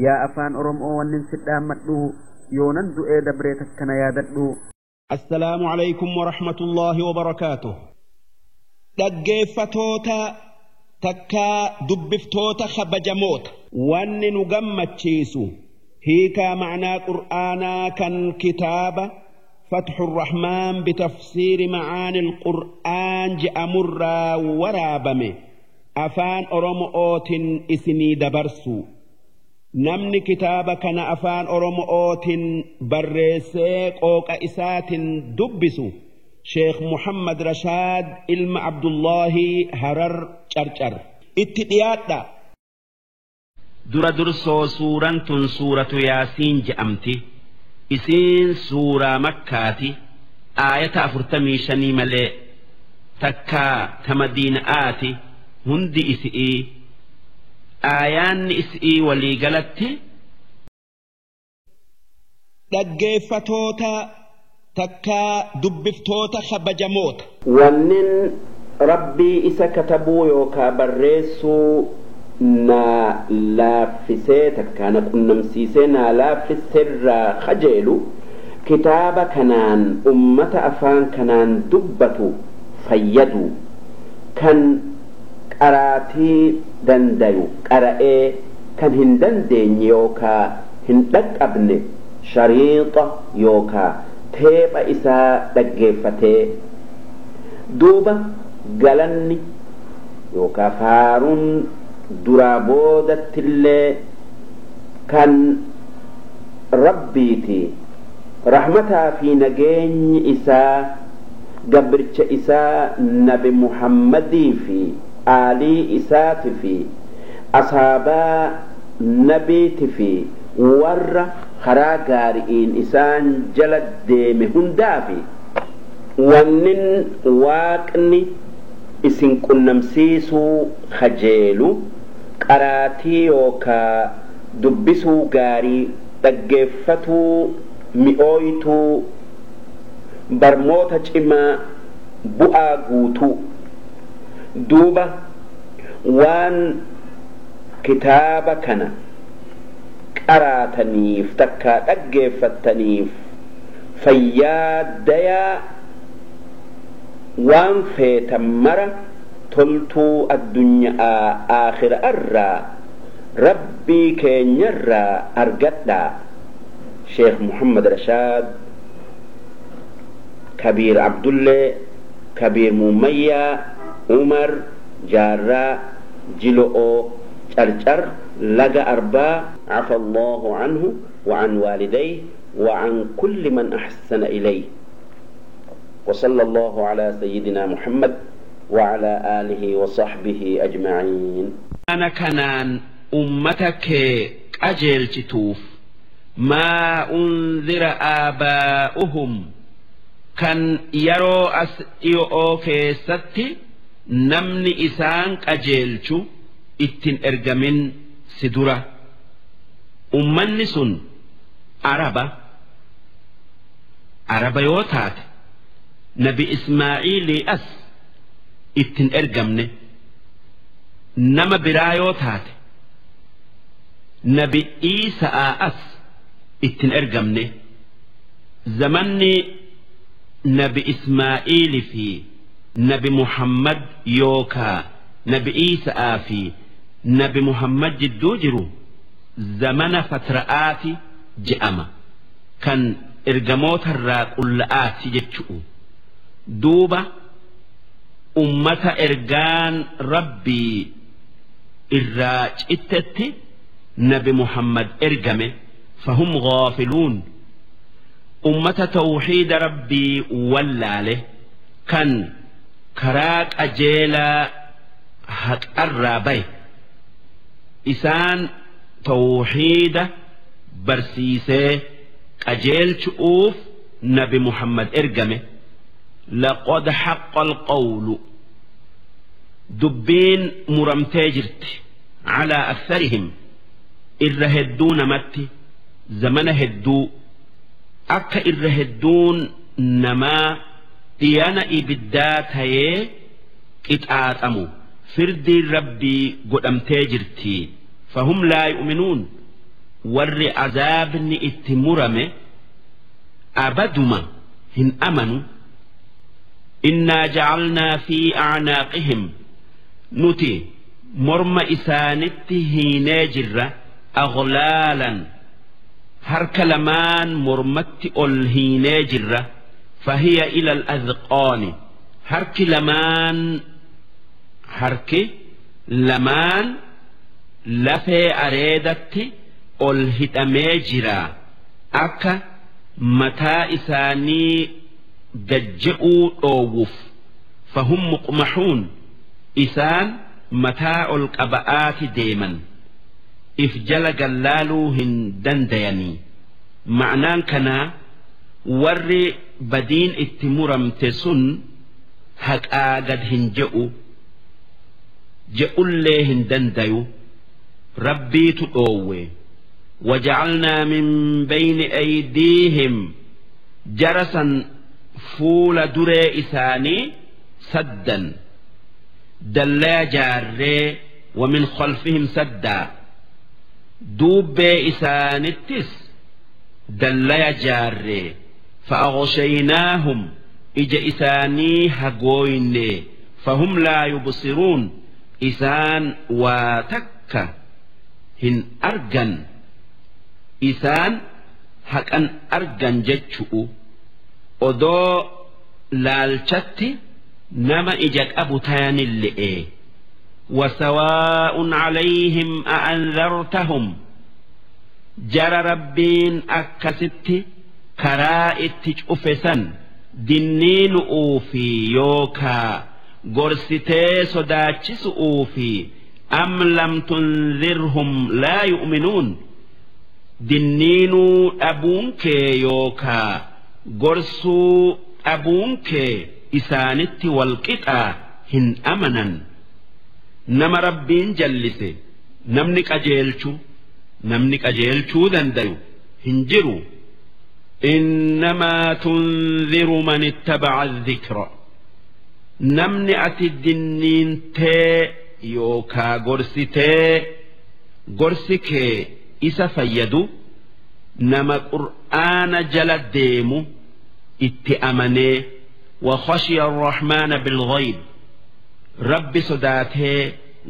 yaa afaan oromoo wannin sidhaammadhu yoonan du'ee dabree takkana yaadadhu. Assalaamu alaykum wa rahmatullahi wa barakaatuh. Dhaggeeffatoota takkaa dubbiftoota kabajamoota wanni nu gammachiisu hiikaa ma'naa qur'aanaa kan kitaaba فتح الرحمن بتفسير معاني القرآن جأمرا ورابمه أفان أرمؤوت إسني دبرسو نمني كتابة كان أفان أرمؤوت برسيك أوك إسات دبسو شيخ محمد رشاد إلم عبد الله هرر چرچر اتديات درسو سورة ياسين جأمتي isiin suuraa makkaati aayata 45 malee takkaa ta madiinaati hundi isii aayaanni isii walii galatti dhaggeeffatoota takkaa dubbiftoota kabajamoota wannin rabbii isa katabuu yookaa barreessuu na laaffisee takkaana qunnamsiisee na laaffiseerraa kajeelu kitaaba kanaan ummata afaan kanaan dubbatu fayyadu kan qaraatii dandayu qara'ee kan hin dandeenye yookaa hin dhaqqabne shariixa yookaa teepha isaa dhaggeeffatee duuba galanni yookaa faaruun duraa boodattillee kan rabbiiti rahmataa fi nageenyi isaa gabricha isaa nabi muhammadii fi aalii isaati fi ashaabaa nabiiti fi warra karaa gaari'iin isaan jala deeme hundaafi wannin waaqni isin qunnamsiisuu kajeelu qaraatii yookaa dubbisuu gaarii dhaggeeffatuu mi'ooytuu barmoota cimaa bu'aa guutuu duuba waan kitaaba kana qaraataniif takkaa dhaggeeffataniif fayyaadayaa waan feetan mara toltuu addunyaa aakhira irraa rabbii keenyarraa argadhaa. Sheekh Muhammad Rashaad Kabiir Abdullee Kabiir Mumayyaa Umar Jaarraa Jilo'oo Carcar Laga Arbaa عفى الله عنه وعن والديه وعن كل من أحسن إليه وصلى الله على سيدنا محمد وعلى آله وصحبه أجمعين. أنا كنان أمتك أجل تتوف ما أنذر آباؤهم كان يرو أسئو كيستي نمني إسان أجلتو إتن إرجمين سدرة أمني سن عربة يوتات نبي إسماعيل أس إتن إرجمني نما برايوتات نبي إيسى أس إتن إرجمني زمني نبي إسماعيل في نبي محمد يوكا نبي إيسى في نبي محمد جدوجرو زمن فترآتي جأما كان إرجموت الراق اللآتي جتشؤ دوبا أمة إرجان ربي الراج التتي نبي محمد إرجمه فهم غافلون أمة توحيد ربي ولاله كان كراك أجيلا هك الرابي إسان توحيد برسيسه أجيل شؤوف نبي محمد إرجمه لقد حق القول دبين مرمتاجرت على أكثرهم الرهدون متي زمن هدو أكا الرهدون نما ديانا إبدات هي إتآتمو فردي ربي قد أمتاجرتي فهم لا يؤمنون warri azaabni itti murame abaduma hin amanu. innaa jacalnaa fi acnaaqihim nuti morma isaanitti hiinee jirra aghlaalan harka lamaan mormatti ol hiinee jirra fahiya ila al-adqaani harki lamaan lafee areedatti ol hidhamee jira akka mataa isaanii gajja'uu dhoowwuuf fahum muqmaxuun isaan mataa ol qaba'aati deeman if jala gallaaluu hin dandayanii. ma'naan kanaa warri badiin itti muramte sun haqaa gad hin je'ullee hin dandayu rabbiitu dhoowwe. وجعلنا من بين أيديهم جرسا فول دري إساني سدا دلا جاري ومن خلفهم سدا دوب إسانتس دلا جاري فأغشيناهم إج إساني هقوين فهم لا يبصرون إسان واتك هن أرجن isaan haqan argan jechu'u odoo laalchatti nama ija qabu tayanille'e. wasawaa'un calayhim a'anzartahum jara rabbiin akkasitti karaa itti cufe san dinniinu'uu fi yookaa gorsitee sodaachisu'uu fi am lam tunzirhum laa yu'minuun dinniinuu dhabuun kee yookaa gorsuu dhabuun kee isaanitti walqixaa hin amanan. nama rabbiin jallise namni qajeelchuu dandayu hin jiru. innamaa tunziru man ittabaca adh-dhikra namni ati dinniintee yookaa gorsitee gorsi kee isa fayyadu nama qur'aana jala deemu itti amanee wa khashiya ar-rahmaana bil-ghayb rabbi sodaatee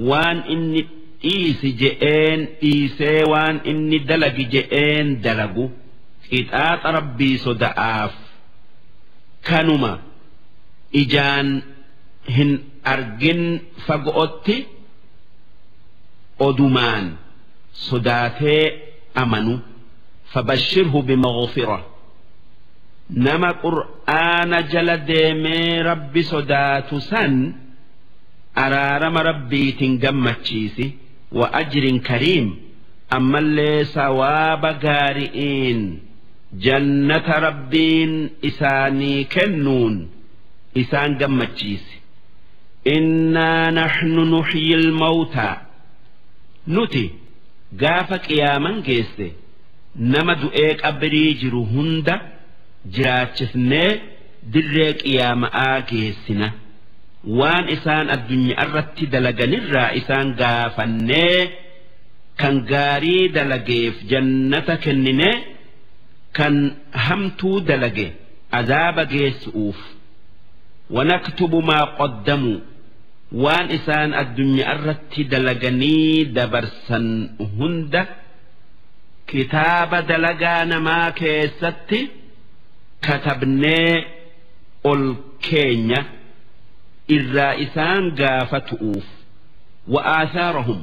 waan inni dhiisi je'een dhiisee waan inni dalagi je'een dalagu qixaaxa rabbii soda'aaf kanuma ijaan hin argin fago'otti odumaan sodaatee amanu fabashshirhu bimaghfira nama qur'aana jala deemee rabbi sodaatu san araarama rabbiitiin gammachiisi wa ajrin kariim ammallee sawaaba gaari'iin jannata rabbiin isaanii kennuun isaan gammachiisi. innaa naxnu nuxyi ilmawtaa nuti gaafa qiyaaman geesse nama du'ee qabrii jiru hunda jiraachisnee dirree qiyaama'aa geessina waan isaan addunyaa irratti dalaganirraa isaan gaafannee kan gaarii dalageef jannata kenninee kan hamtuu dalage azaaba geessuuf wanaktubu maa qaddamuu waan isaan addunyaa irratti dalaganii dabarsan hunda kitaaba dalagaa namaa keessatti katabnee ol keenya irraa isaan gaafatuuf wa'aasaarahum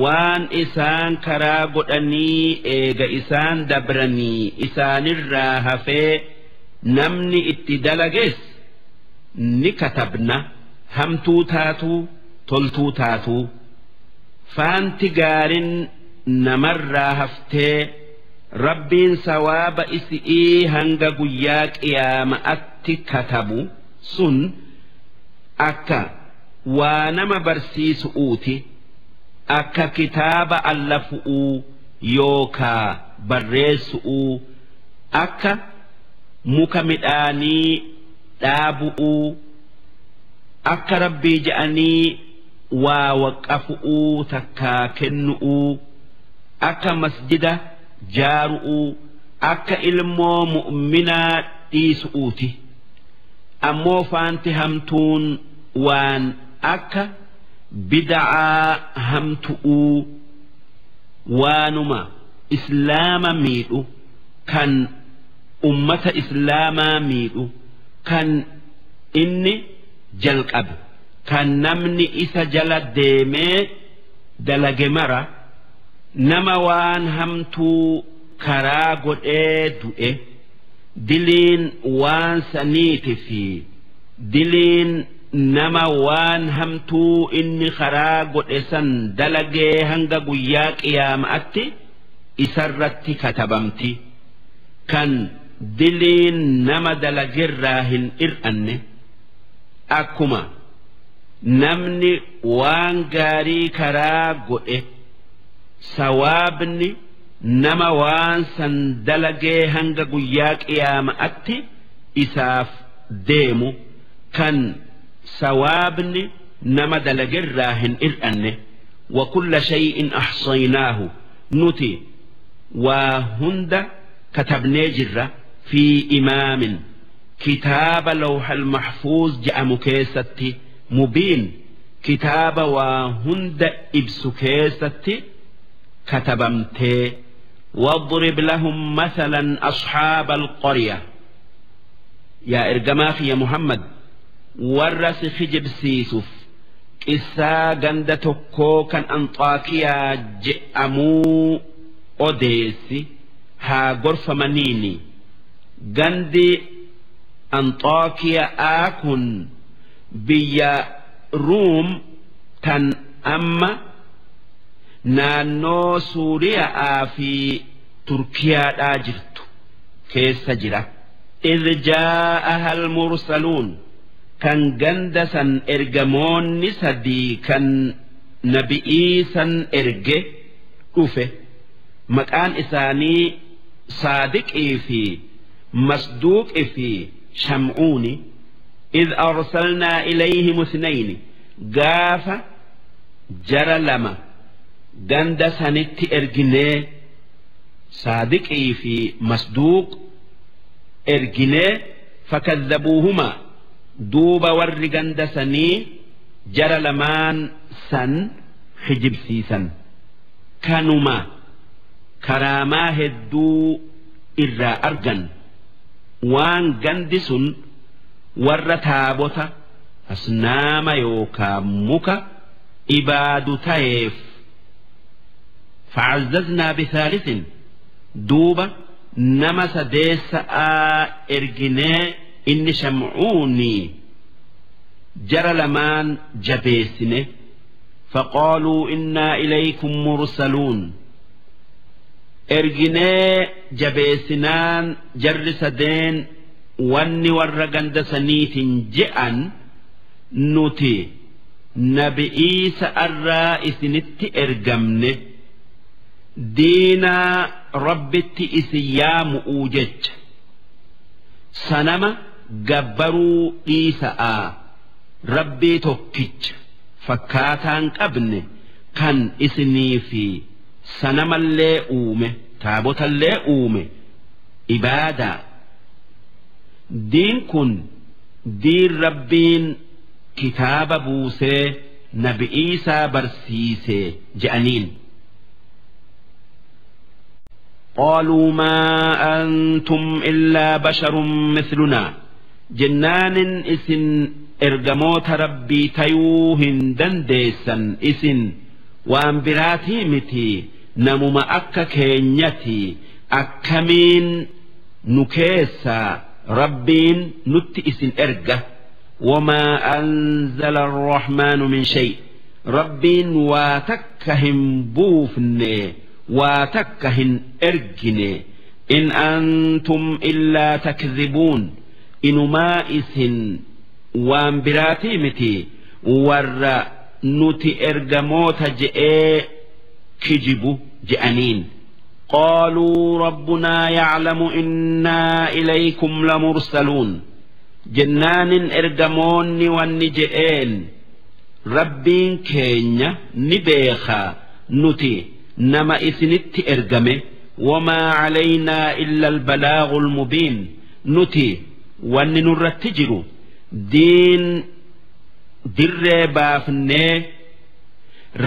waan isaan karaa godhanii eega isaan dabranii isaanirraa hafee namni itti dalagees ni katabna hamtuu taatuu toltuu taatuu faanti gaarin namarraa haftee rabbiin sawaaba isi'ii hanga guyyaa qiyaama'atti katabu sun akka waa nama barsiisu'uuti akka kitaaba allafu'uu yookaa barreessu'uu akka muka midhaanii dhaabu'uu akka rabbii je'anii waa waqqafu'uu takkaa kennu'uu akka masjida jaaru'uu akka ilmoo mu'minaa dhiisu'uuti ammoo faanti hamtuun waan akka bid'aa hamtu'uu waanuma islaama miidhu kan ummata islaamaa miidhu kan inni jalqabe kan namni isa jala deemee dalage mara nama waan hamtuu karaa godhee du'e diliin waan saniiti fi diliin nama waan hamtuu inni karaa godhe san dalagee hanga guyyaa qiyaamaatti isarratti katabamti kan diliin nama dalagerraa hin ir'anne akkuma namni waan gaarii karaa godhe sawaabni nama waan san dalagee hanga guyyaa qiyaamaatti isaaf deemu kan sawaabni nama dalagerraa hin ir'anne وكل شيء أحصيناه نتي وهند كتبنا جرة في إمام كتاب لوح المحفوظ جاء مكيستي مبين كتاب وهند إبس كيستي كتبمتي واضرب لهم مثلا أصحاب القرية يا إرجماخ يا محمد ورث خجب سيسوف إسا جندتكو كان أنطاكيا جأمو أوديسي ها غرفة منيني جندي أنطاكيا آكن بيا روم تن أما نانو سوريا في تركيا آجرت كيس جرا إذ جاءها المرسلون كان جندسا إرجمون نسدي كان نبئيسا إرجه أوفه مكان إساني صادق في مصدوق في شمعوني إذ أرسلنا إليهم اثنين قاف جرى لما جندسا نت إرجنه صادق في مصدوق إرجنه فكذبوهما دوب ور جندسني جرى لمان سن حجب سيسن كانوما كراما هدو إرى أرجن وان جندسن ور تابوتا أسنام يوكا موكا إباد تايف فعززنا بثالث دوبا نمس ديس إرجني إن شمعوني جرى لمان جبيسنه فقالوا إنا إليكم مرسلون إرجني جبيسنان جرسدين واني ورقند سنيت جئن نتي نبئيس الرائس نت إرجمنه دينا ربت إسيام أوجج سنما جبروا إيساء ربي توكيج فكاتان قبن كان إسني في سنما اللي أومه تابوت اللي أومه إبادة دين كن دين ربين كتاب بوسي نبي إيسا برسيسي جانين قالوا ما أنتم إلا بشر مثلنا جنان إسن إرجموت ربي تيوهن دنديسا إسن وأنبراتي متي نموم أكا كينيتي أكمين نكيسا ربين نت إسن إرجة وما أنزل الرحمن من شيء ربين واتكهم بوفني واتكهن إرجني إن أنتم إلا تكذبون إنما إسن وانبراتي متي ور نتي إرجموت جئ كجبو جأنين قالوا ربنا يعلم إنا إليكم لمرسلون جنان إرجمون والنجئين ربين كينيا نبيخا نتي nama isinitti ergame wamaa calaynaa illa albalaaghu almubiin nuti wanni nurratti jiru diin dirree baafnee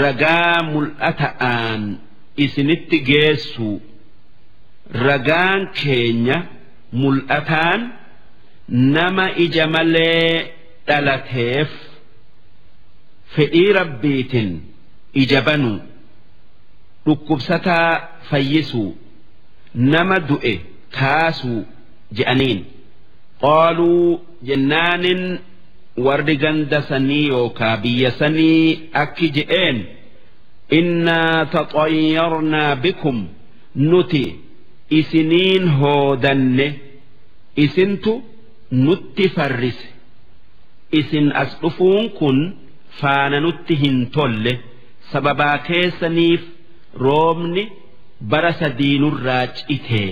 ragaa mul'ata'aan isinitti geessu ragaan keenya mul'ataan nama ija malee dhalateef fedhii rabbiitin ija banuu dhukkubsataa fayyisuu nama du'e kaasuu je'aniin qaaluu jennaanin warri ganda sanii yookaa biyya sanii akki je'een innaa taxayyarnaa bikum nuti isiniin hoodanne isintu nutti farrise isin as dhufuun kun faana nutti hin tolle sababaa keessaniif roobni bara sadii nurraa citee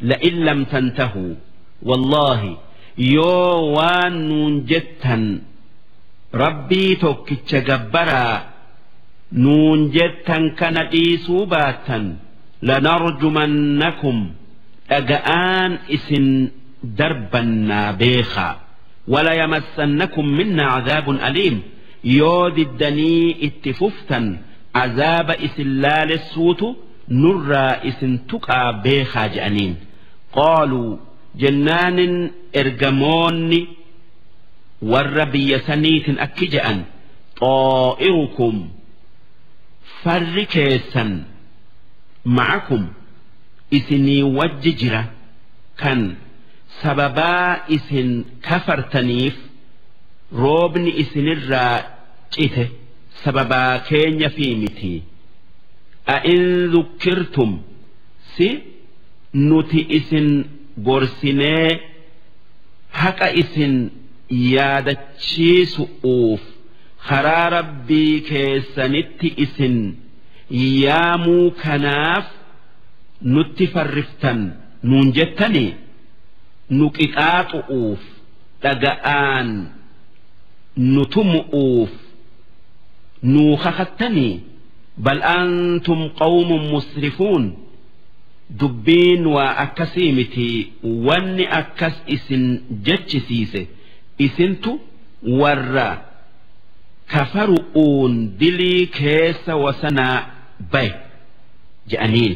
la'in lam tantahuu wallaahi yoo waan nuun jettan rabbii tokkicha gabbaraa nuun jettan kana dhiisuu baattan lanarjumannakum dhaga'aan isin darbannaa beekaa wala yamassannakum minna cadaabun aliim yoo diddanii itti fuftan azaaba isin laalessuutu nurraa isin tuqaa beekaa je'aniin qaaluu jennaanin ergamoonni warra biyya saniitin akki je'an xaa'irukum farri keessan ma'akum isinii wajji jira kan sababaa isin kafartaniif roobni isinirraa cite sababaa keenya fi miti a'in dhukkirtum si nuti isin gorsinee haqa isin yaadachiisu'uuf karaa rabbii keessanitti isin yaamuu kanaaf nutti farriftan nuun jettanii nu qiqaaxu'uuf dhaga'aan nu tumu'uuf nuu kakattanii bal antum qawmun musrifuun dubbiin waa akkasii miti wanni akkas isin jechisiise isintu warra kafaru'uun dilii keessa wasanaa baye je'aniin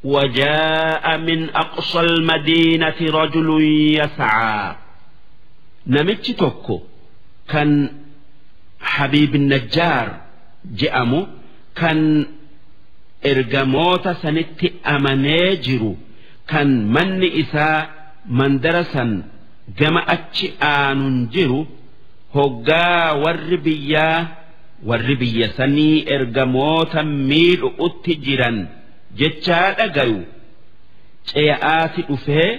وجاء من أقصى المدينة رجل يسعى نمتش توكو كان حبيب النجار جأمو كان إرجموت سنت أمناجر كان من إساء من درسا جمعتش آنجر هقا والربية سني إرجموتا ميل أتجرا jechaa dhagayu ce'aati dhufee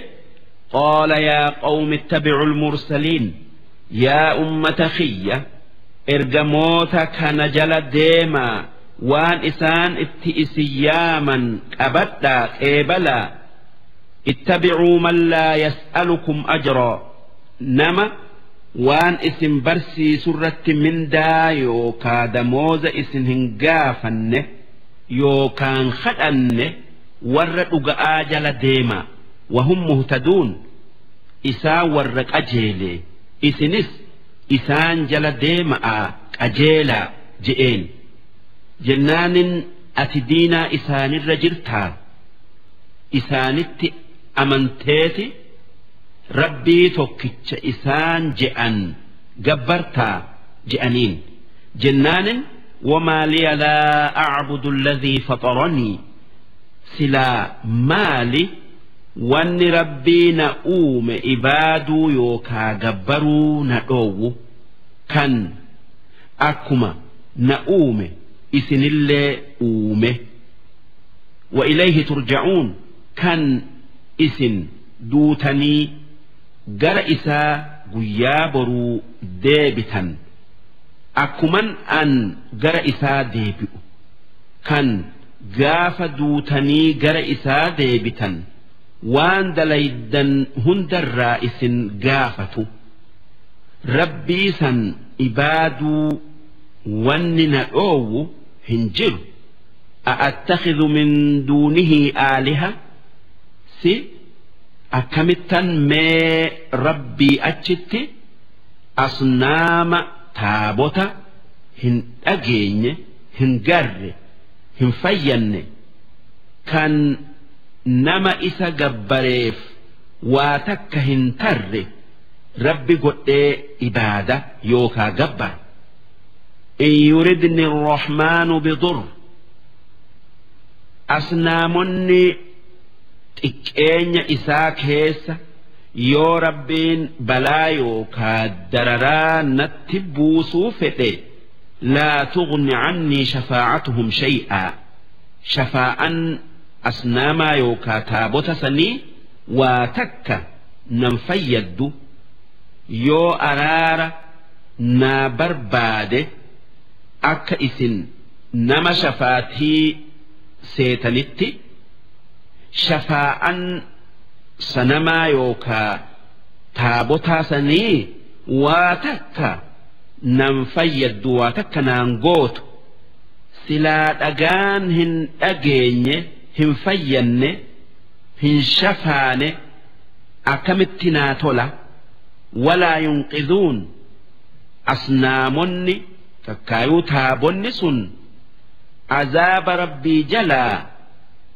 qaala yaa qawmi ittabi'u almursaliin yaa ummata kiyya ergamoota kana jala deemaa waan isaan itti isin yaaman qabadhaa qeebalaa ittabi'uu man laa yas'alukum ajraa nama waan isin barsiisurratti mindaa yookaa damooza isin hin gaafanne yookaan kadhanne warra dhuga'aa jala deema wahum muhtaduun isaan warra qajeele isinis isaan jala deema'a qajeelaa je'een jennaanin ati diinaa isaanirra jirtaa isaanitti amanteeti rabbii tokkicha isaan je'an gabbartaa je'aniin jennaanin وما لي لا أعبد الذي فطرني سلا مالي وان ربينا أوم إبادو يوكا جبرو نأوو كان أكما نأوم إسن الله أومه وإليه ترجعون كان إسن دوتني جرئسا قيابرو ديبتا akkuman an gara isaa deebi'u kan gaafa duutanii gara isaa deebitan waan dalaydan hundarraa isin gaafatu rabbii san ibaaduu wanni na dhoowwu hin jiru أأتخذ من دونه آلهة سي أكمتن ما ربي أجت أصنام تابوتا هن أجين هن جر هن فين كان نما إسا جبريف واتك هن تر ربي قد إبادة يوكا جبر إن يردني الرحمن بضر أصنامني تكين إسا كيسا يو ربين بلايو كادررا نتبوسو فتي لا تغني عني شفاعتهم شيئا شفاعا أصناما يوكا تابوت سني واتك ننفيد يو أرار نابرباد أكا إسن نما شفاتي سيتنتي شفاعا سنما يوكا تابوتا سني واتك ننفيد واتك نانغوت سلا أجان هن أجيني هن فيني هن شفاني أكمتنا تولا ولا ينقذون أصنامني فكايو تابوني سن عذاب ربي جلا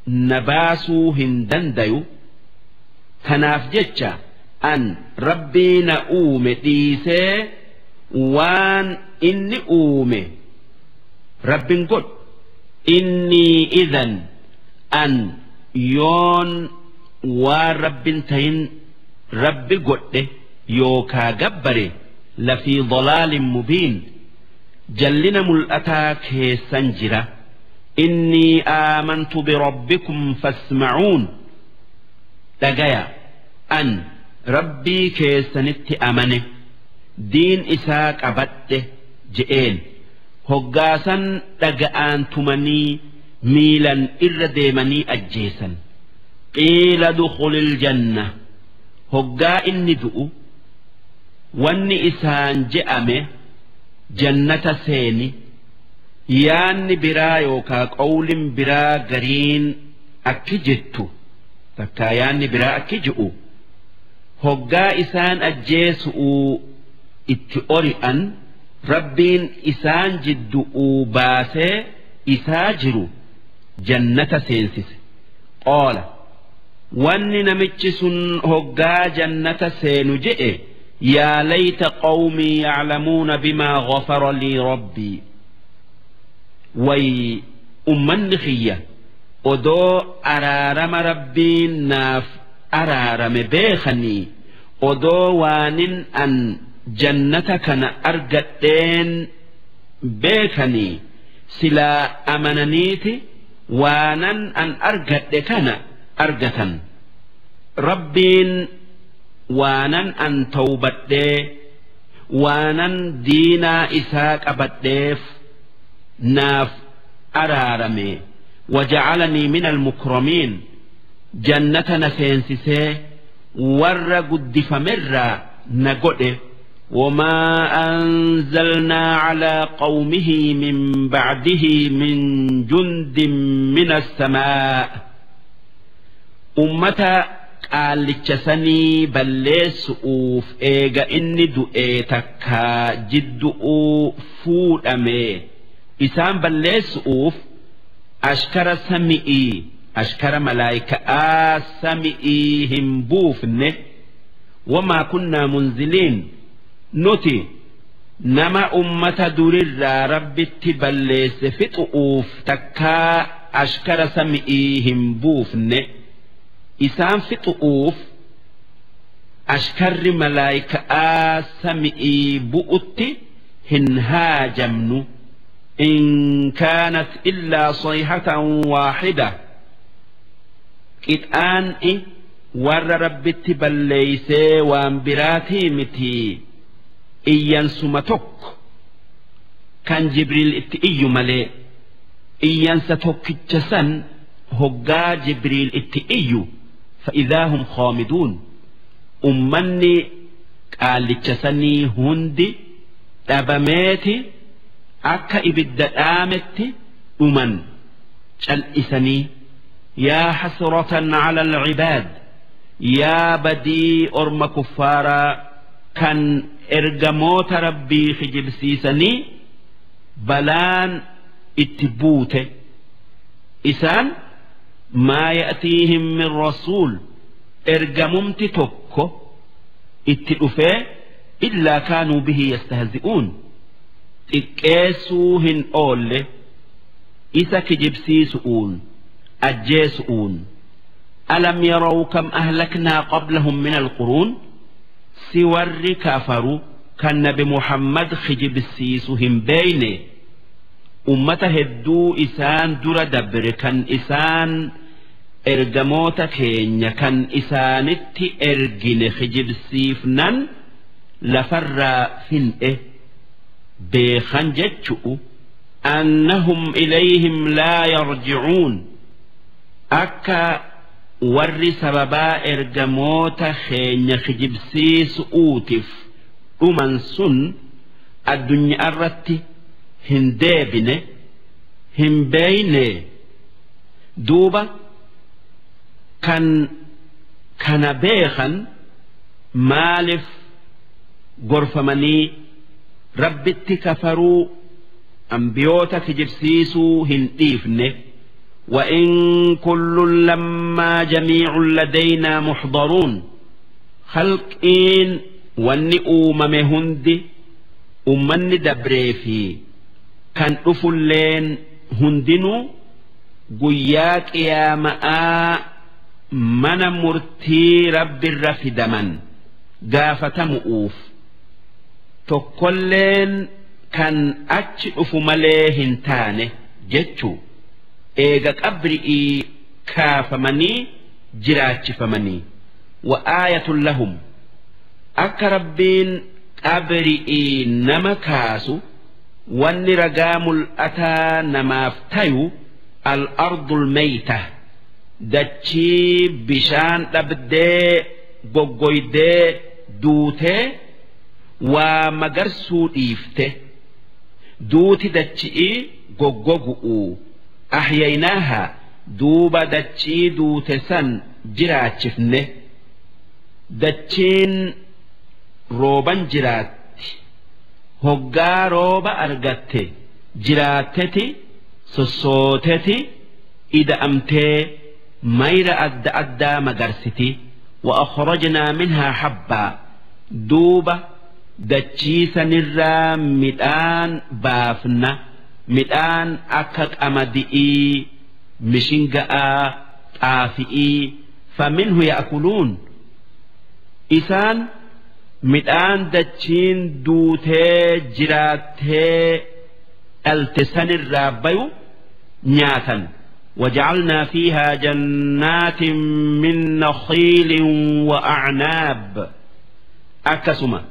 نباسو هندنديو كناف جتشا أن ربي نؤوم ديسي وان إني أومي رب قد إني إذن أن يون ورب تين رب قد يوكا جبري لفي ضلال مبين جلنا ملأتاك سنجرة إني آمنت بربكم فاسمعون دقيا أن ربي كيسنت أمنه دين إساك أبته جئين هقاسا دقآن تمني ميلا إرديمني أجيسا قيل دخل الجنة هقا إني دؤ واني إسان جأمه جنة سيني يان برا يوكا قول برا قرين أكجتو تكايان برا أكجؤ هقا إسان أجيسؤ اتئورئا ربين إسان جدؤ باسي إساجرو جنة سينسس قال واني نمتشس هقا جنة سينجئ يا ليت قومي يعلمون بما غفر لي ربي وي أمن خيّة أدو أرارم ربين ناف أرارم بيخني أدو وانن أن جنتك أرقدين بيخني سلا أمننيتي وانن أن أرقدك أرقة ربين waanan an tawbadhee waanan diinaa isaa qabadheef naaf araarame waja'alanii min almukramiin jannata na seensisee warra guddifamerraa na godhe وما أنزلنا على قومه من بعده من جند من السماء أمة قالتشسني بلسؤوف إيغا إني دؤيتكا جدؤو فود أمي إسان بلسؤوف أشكر سمئي أشكر ملايكة سمئي هم بوفنه وما كنا منزلين نوتي نما أمة درر ربي تبلس فتؤوف تكا أشكر سمئي هم بوفنه إسان فتؤوف أشكر ملايكة سمئي بؤتي هنهاجمن إن كانت إلا صيحة واحدة إتآن ور ربي تبليسي وانبراتي متي إيان سمتك كان جبريل اتئي ملي إيان ستوك جسن هقا جبريل اتئي فإذا هم خامدون أمني قال لجسني هندي تابميتي أكا إبدا آمتي أمن cal'isanii yaa hasratan cala alcibaad yaa badii orma kuffaaraa kan ergamoota rabbii kijibsiisanii balaan itti buute isaan maa ya'tiihim min rasuul ergamumti tokko itti dhufee illaa kaanuu bihi yastahzi'uun xiqqeessuu hin oolle isa kijibsiisu'uun ajjeesu'uun alam yaraw kam ahlaknaa qablahum min alquruun si warri kafaru kan nabi muhammad kijibsiisu hin beeyne ummata hedduu isaan dura dabre kan isaan ergamoota keenya kan isaanitti ergine kijibsiifnan lafarraa fin'e beekan jechu'u annahum ilayhim laa yarji'uun akka warri sababaa ergamoota keenya kijibsiisu'uutiif dhuman sun addunyaa irratti hin deebine hin beeyne duuba kan kana beekan maaliif gorfamanii rabbitti kafaruu anbiyoota kijibsiisuu hin dhiifne وإن كل لما جميع لدينا محضرون خلقين والنئوم مهند أمن دبريفي كان أفلين هندنو قياك يا ماء من مرتي رب الرفدمن قافة مؤوف تقلين كان أتشئف مليه تانه جتشو eega qabri'ii kaafamanii jiraachifamanii wa aayatun lahum akka rabbiin qabri'ii nama kaasu wanni ragaa mul'ataa namaaf tayu al-ardul meyta dachii bishaan dhabdee goggoydee duutee waa magarsuu dhiifte duuti dachi'ii goggogu'uu أحييناها دوبا دتشي دوتسن جراتشفنه دتشين روبان جرات هقا روبا أرغت جراتتي سسوتتي إذا أمتي مير أدى مغرستي وأخرجنا منها حبا دوبا دتشي سنرى مدآن بافنا midhaan akka qamadi'ii mishinga'aa xaafi'ii faminhu ya'kuluun isaan midhaan dachiin duutee jiraattee dhalte sanirraa bayu nyaatan وجعلنا فيها جنات من نخيل وأعناب أكسما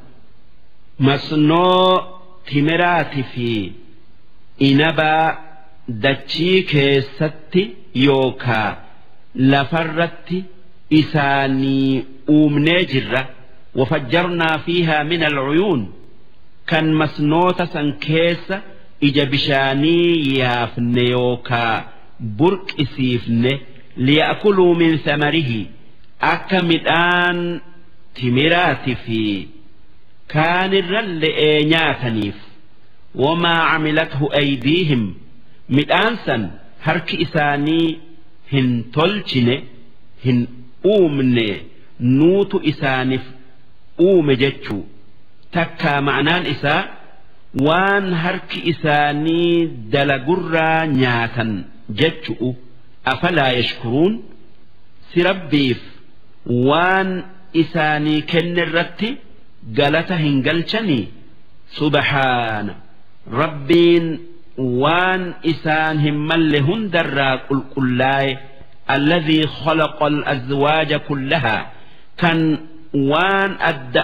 مسنو تمرات في inaba dachii keessatti yookaa lafarratti isaanii uumnee jirra wafajjarnaa fiihaa min alcuyuun kan masnoota san keessa ija bishaanii yaafne yookaa burqisiifne liya'kuluu min samarihi akka midhaan timiraati fi kaanirran le'ee nyaataniif وما عملته أيديهم مدانسا هرك إساني هن تلچنه هن أومنه نوت إسانف أومجتشو تكا معنان إسا وان هرك إساني دلقرى نياتا جتشو أفلا يشكرون سربيف وان إساني كن الرتي قالته هنقلشني سبحانه ربين وان إسانهم من لهن دراك الكلاي الذي خلق الأزواج كلها كان وان أدى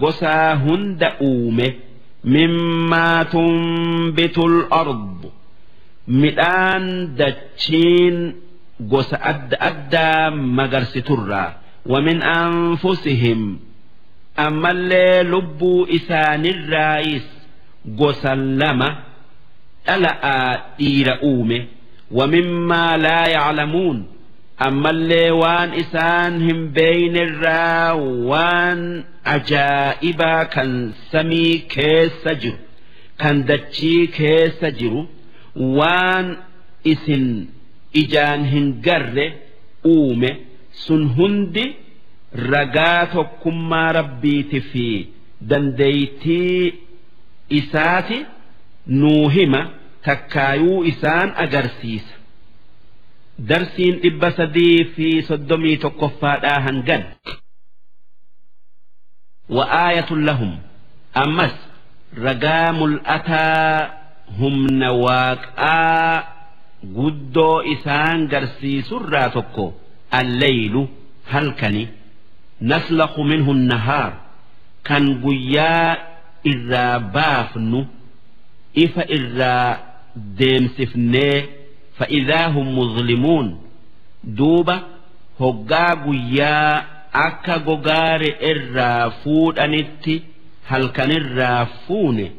قسا هند أومه مما تنبت الأرض مئان دتشين قسا أدى مغرسترا ومن أنفسهم أما اللي لبوا إسان الرئيس قسلمة ألا إير أومه ومما لا يعلمون أما اللي وان إسانهم بين الرا وان عجائبا كان سمي كيس جرو كان دتشي كيس جرو وان إسن إجان هنجر أومه سن هندي رقات كما ربيت في دنديتي إساتي نوهما تكايو إسان أجرسيس درسين إبسدي في صدمي تقفات هنجن وآية لهم أمس رقام الأتى هم نواك قدو إسان جرسيس الراتكو الليل هلكني نسلخ منه النهار كان قيا إذا بافنو إف إذا ديمسفني فإذا هم مظلمون دوبا هقا قيا أكا ققار الرافود أنتي هل كان الرافون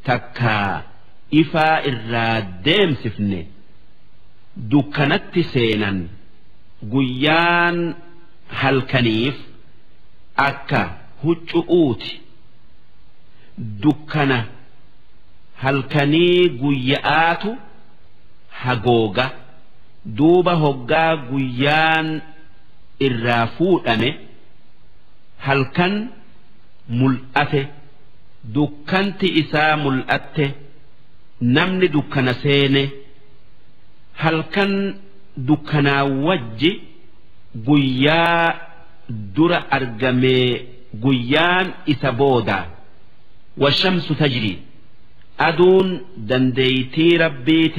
تكا إفا إذا ديمسفني دكانت سينا قيان هل كنيف أكا هجؤوتي دكنا halkanii guyya'aatu hagooga duuba hoggaa guyyaan irraa fuudhame halkan mul'ate dukkanti isaa mul'atte namni dukkana seene halkan dukkanaa wajji guyyaa dura argamee guyyaan isa booda washamsu tajrii أدون دنديتي ربيت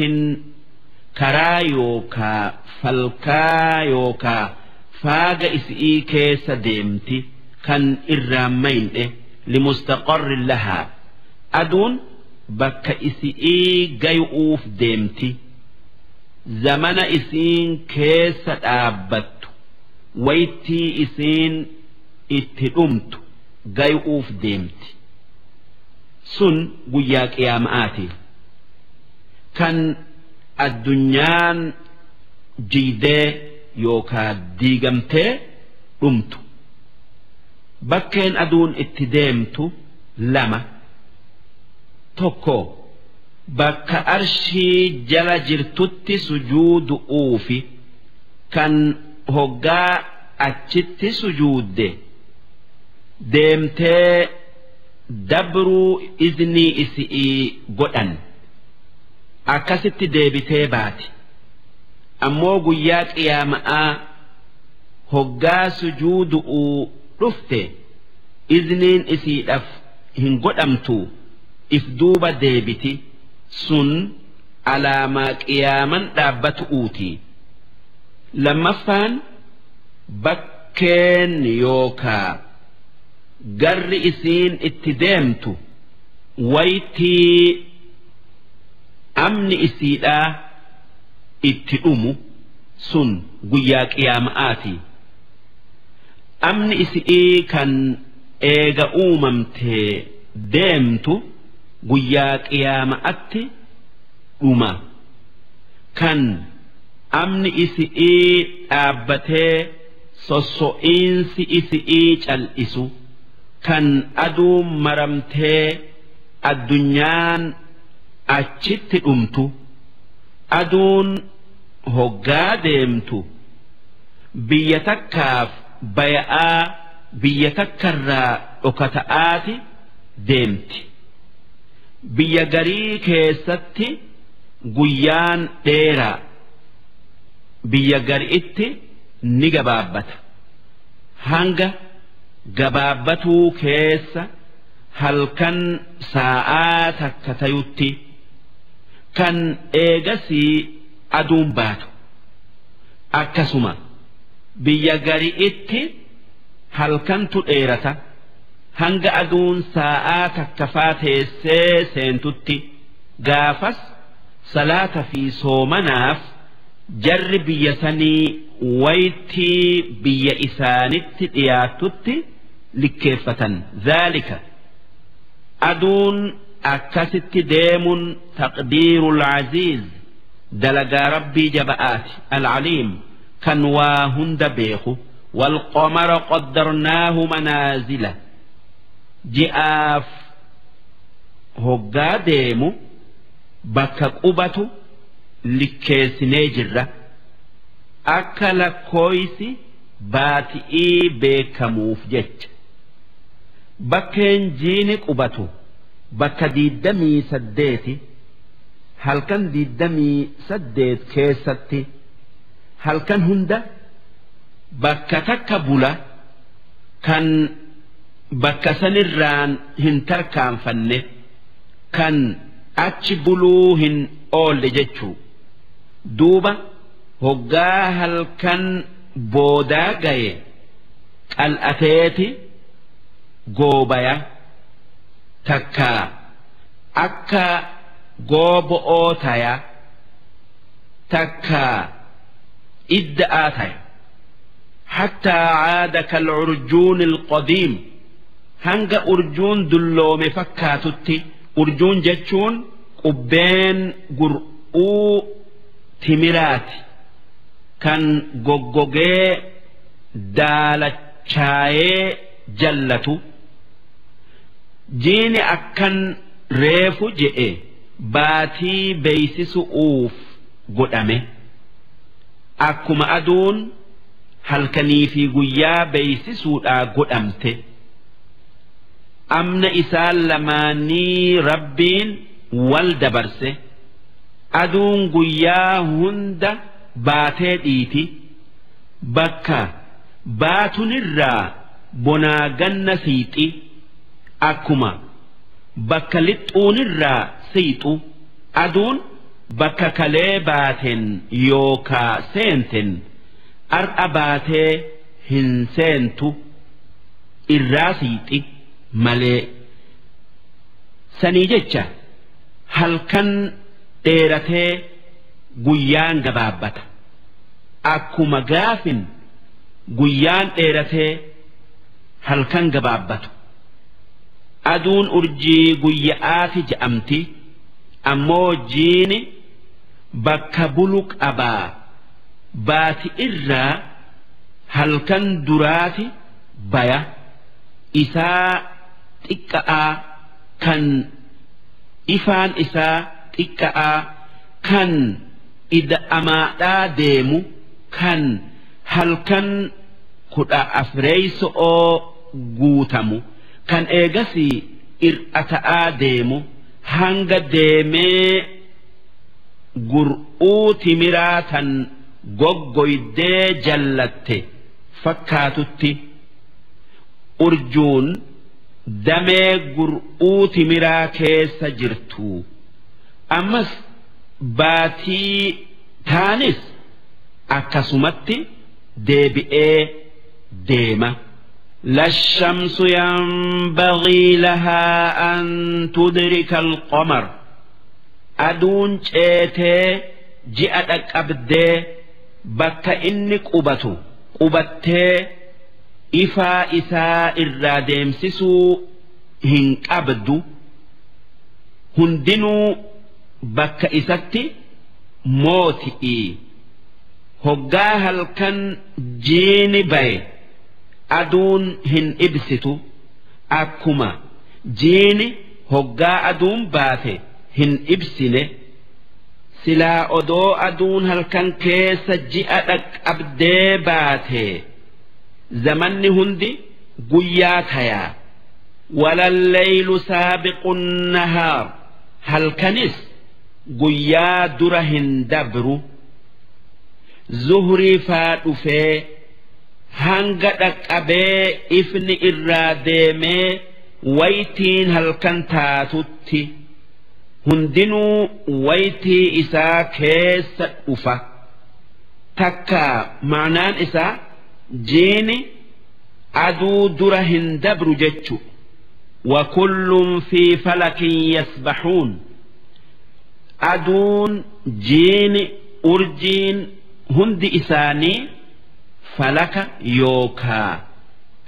كرا يوكا فالكا يوكا فاق إسئي كيس ديمتي كان إرامين لمستقر لها أدون بك إسئي جيوف ديمتي زمن إسين كيس آبت ويتي إسين اتدمت جيوف ديمتي sun guyyaa qiyaama'aati kan addunyaan jiidee yookaa diigamtee dhumtu bakkeen aduun itti deemtu lama tokko bakka arshii jala jirtutti sujuudu'uufi kan hoggaa achitti sujuudde deemtee dabruu iznii isii godhan akkasitti deebitee baati ammoo guyyaa qiyaama'aa hoggaa sujuudu'uu dhufte izniin isiidhaaf hin godhamtu if duuba deebiti sun alaamaa qiyaaman dhaabbatu'uuti lammaffaan bakkeen yookaa garri isiin itti deemtu waytii amni isiidhaa itti dhumu sun guyyaa qiyaama'aati amni isii kan eega uumamtee deemtu guyyaa qiyaama'atti dhuma kan amni isii dhaabbatee sosso'iinsi isii cal'isu kan aduun maramtee addunyaan achitti dhumtu aduun hoggaa deemtu biyya takkaaf baya'aa biyya takkarraa dhokata'aati deemti biyya garii keessatti guyyaan dheeraa biyya gariitti ni gabaabbata hanga gabaabbatuu keessa halkan saa'aa takka tayutti kan eegasii aduun baatu akkasuma biyya gariitti halkantu dheerata hanga aduun saa'aa takkafaa teessee seentutti gaafas salaata fi soomanaaf jarri biyya sanii waytii biyya isaanitti dhiyaatutti likkeeffatan zaalika aduun أكست ديم تقدير العزيز دلقا ربي جبآت العليم كان واهند بيخو والقمر قدرناه منازل جئاف هقا ديمو بكا قبتو لكيسني جرة أكل كويسي باتئي بيكموف جج بكين جيني قبتو بكا ديدمي سديتي هل كان ديدمي سديت كيستي هل كان هندا بكا تكبولا كان بكا سنران هنتر كان فنه كان أتشبلوهن أول جتشو دوبا هقا هل كان بودا جاي الأتيتي قوبايا تكا أكا قوب أوتايا تكا إدآتايا حتى عاد كالعرجون القديم هنگا أرجون دلو مفكاتتي أرجون جتشون قبين قرؤو تمرات كان غوغوغي دالتشاي جلتو جيني أكن ريفو جئي باتي بيسسو أوف قدامي أكما أدون هل كني في قيا بيسسو قدامتي أمن إسال لماني ربين والدبرسه أدون قيا هند باتي ديتي بكا باتن الرا بنا جن سيتي أكما بكا لتون الرا سيتو أدون بكا كليباتن يوكا سنتن أرأباتي هنسنتو الرا سيتي ملي سنيجتشا هل كان dheeratee guyyaan gabaabbata akkuma gaafin guyyaan dheeratee halkan gabaabbatu aduun urjii guyyaati je'amti ammoo jiini bakka bulu qabaa baati irraa halkan duraati baya isaa xiqqa'aa kan ifaan isaa xiqqa'aa kan ida'amaadhaa deemu kan halkan 14 guutamu kan eegasii ir'ata'aa deemu hanga deemee gur'uu timiraa tan goggoydee jallatte fakkaatutti urjuun damee gur'uu timiraa keessa jirtu ammas baatii taanis akkasumatti deebi'ee deema. لا الشمس ينبغي لها أن تدرك القمر أدون شيتي جئتك أبدي بك إنك أبتو أبتي إفا إساء الرادم سسو هنك أبدو هندنو بك إساتي موتي هقاها الكن جيني باي aduun hin ibsitu akkuma jiini hoggaa aduun baate hin ibsine silaa odoo aduun halkan keessa ji'a dhaqqabdee baate zamanni hundi guyyaa tayaa walallaylu saabiqu nahaar halkanis guyyaa dura hin dabru zuhrii faa dhufee hanga dhaqqabee ifni irraa deemee waytiin halkan taatutti hundinuu waytii isaa keessa dhufa takka ma'anaan isaa jiini aduu dura hin dabru jechu وكل في فلك يسبحون أدون جين أرجين هند إساني فلك يوكا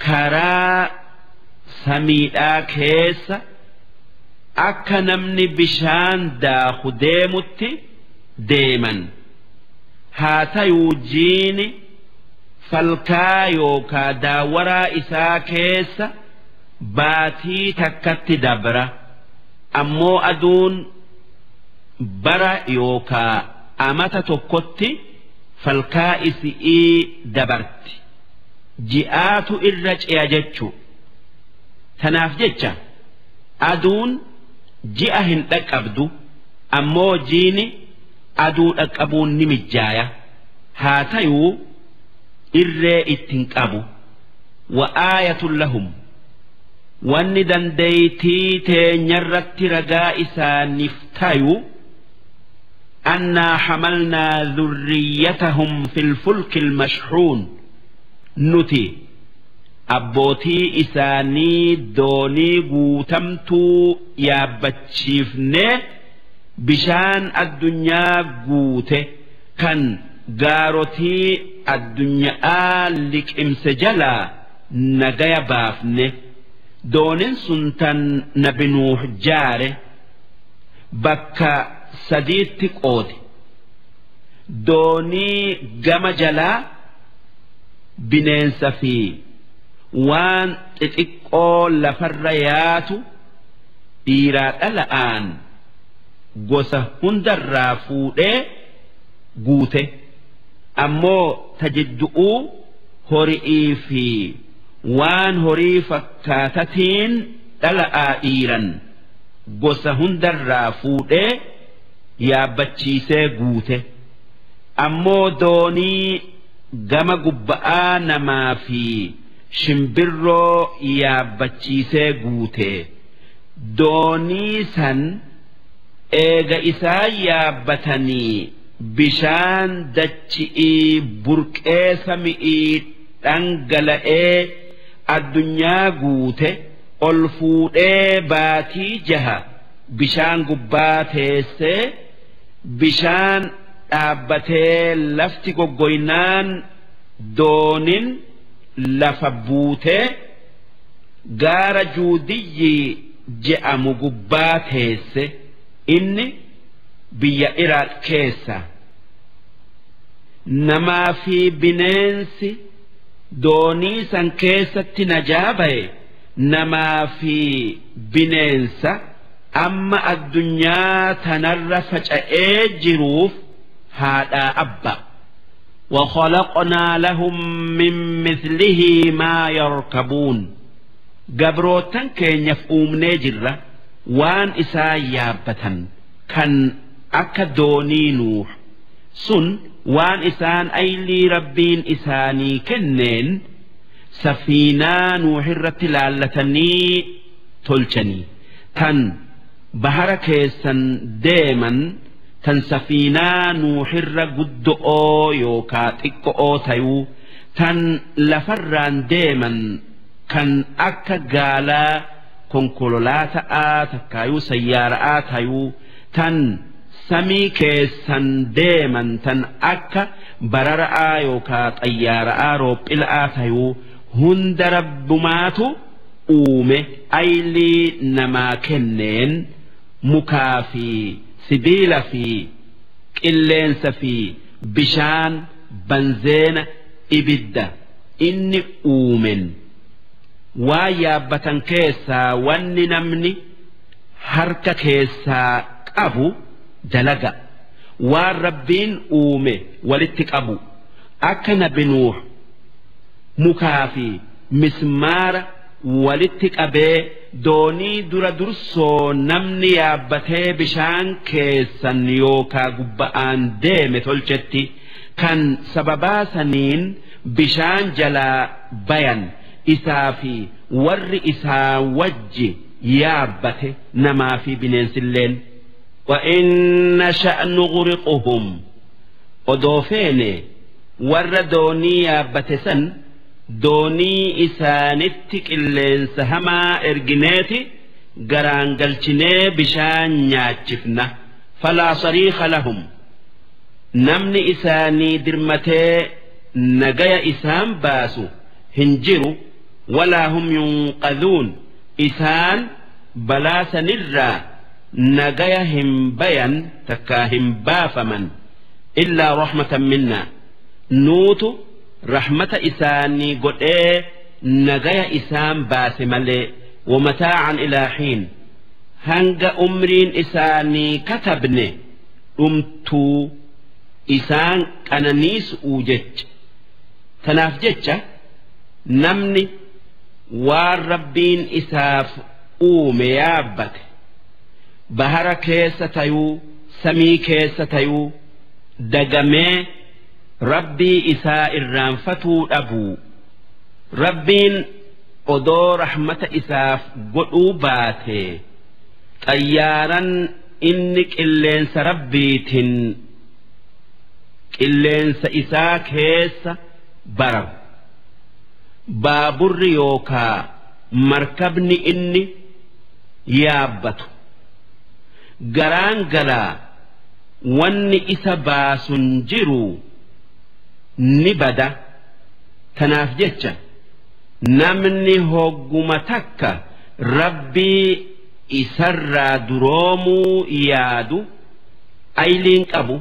كرا سميدا كيس akka namni bishaan daaku deemutti deeman haa tayuu jiini falkaa yookaa daawaraa isaa keessa baatii takkatti dabra ammoo aduun bara yookaa amata tokkotti falkaa isi'ii dabarti ji'aatu irra ce'a jechuu tanaaf jecha aduun ji'a hin dhaqqabdu ammoo jiini aduu dhaqqabuun ni mijaaya haa tayuu irree ittiin qabu wa'aayatun lahum wanni dandeeytii teenyarratti ragaa isaaniif tayu annaa hamalnaa dhurriyyatahum fil fulkil mashhuun nuti abbootii isaanii doonii guutamtuu yaabbachiifne bishaan addunyaa guute kan gaarotii addunyaa liqimse jalaa nagaya baafne doonin sun tan nabi nuuh jaare bakka sadiitti qoode doonii gama jalaa bineensa fi waan xixiqqoo lafarra yaatu dhiiraa dhala'aan gosa hundarraa fuudhee guute ammoo tajiddu'uu hori'ii fi waan horii fakkaatatiin dhala'aa dhiiran gosa hundarraa fuudhee yaabbachiisee guute ammoo doonii gama gubba'aa namaa fi shimbirroo yaabbachiisee guute doonii san eega isaa yaabbatanii bishaan dachi'ii burqee sami'ii dhangala'ee addunyaa guute ol fuudhee baatii 6 bishaan gubbaa teessee bishaan dhaabbatee lafti goggoynaan doonin lafa buutee gaara juudiyyi je'amu gubbaa teesse inni biyya Iraaq keessa namaa fi bineensi doonii san keessatti najaa ba'e namaa fi bineensa amma addunyaa tanarra faca'ee jiruuf haadhaa abba وخلقنا لهم من مثله ما يركبون قبروتن كين يفؤوم نجرة وان إسا يابتن كان أكدوني نوح سن وان إسان أيلي ربين إساني كنين سفينة نوح الرتلالتني تلچني تن بحر كيسن ديما tan safiinaa nuuhirra guddo'oo yookaa xiqqo'oo tayuu tan lafarraan deeman kan akka gaalaa konkololaata'aa takkaayuu sayyaara'aa tayuu tan samii keessan deeman tan akka barara'aa yookaa xayyaara'aa roophila'aa tayuu hunda rabbumaatu uume aylii namaa kenneen mukaa fi sibiila fi qilleensa fi bishaan banzeena ibidda inni uumen waa yaabbatan keessaa wanni namni harka keessaa qabu dalaga waan rabbiin uume walitti qabu akka nabi nuuh mukaa fi mismaara walitti qabee doonii dura dursoo namni yaabbatee bishaan keessan yookaa gubba'aan deeme tolchetti kan sababaa saniin bishaan jalaa bayan isaa fi warri isaa wajji yaabbate namaa fi bineensilleen وإن نشأ نغرقهم ودوفين ور دوني يابتسن doonii isaanitti qilleensa hamaa ergineeti garaangalchinee bishaan nyaachifna falaa sariika lahum namni isaanii dirmatee nagaya isaan baasu hin jiru walaa hum yunqadhuun isaan balaa sanirraa nagaya hin bayan takkaa hin baafaman illaa rahmatan minna nuutu rahmata isaanii godhee nagaya isaan baase malee wamataacan ilaa xiin hanga umriin isaanii katabne dhumtuu isaan qananiisuu jecha tanaaf jecha namni waan rabbiin isaaf uume yaabbate bahara keessa tayuu samii keessa tayuu dagamee rabbii isaa irraanfatuu dhabuu rabbiin odoo rahmata isaaf godhuu baate xayyaaran inni qilleensa rabbiitiin qilleensa isaa keessa bararu baaburri yookaa markabni inni yaabbatu garaan galaa wanni isa baasun jiru ni bada tanaaf jecha namni hogguma takka rabbii isarraa duroomuu yaadu ayliin qabu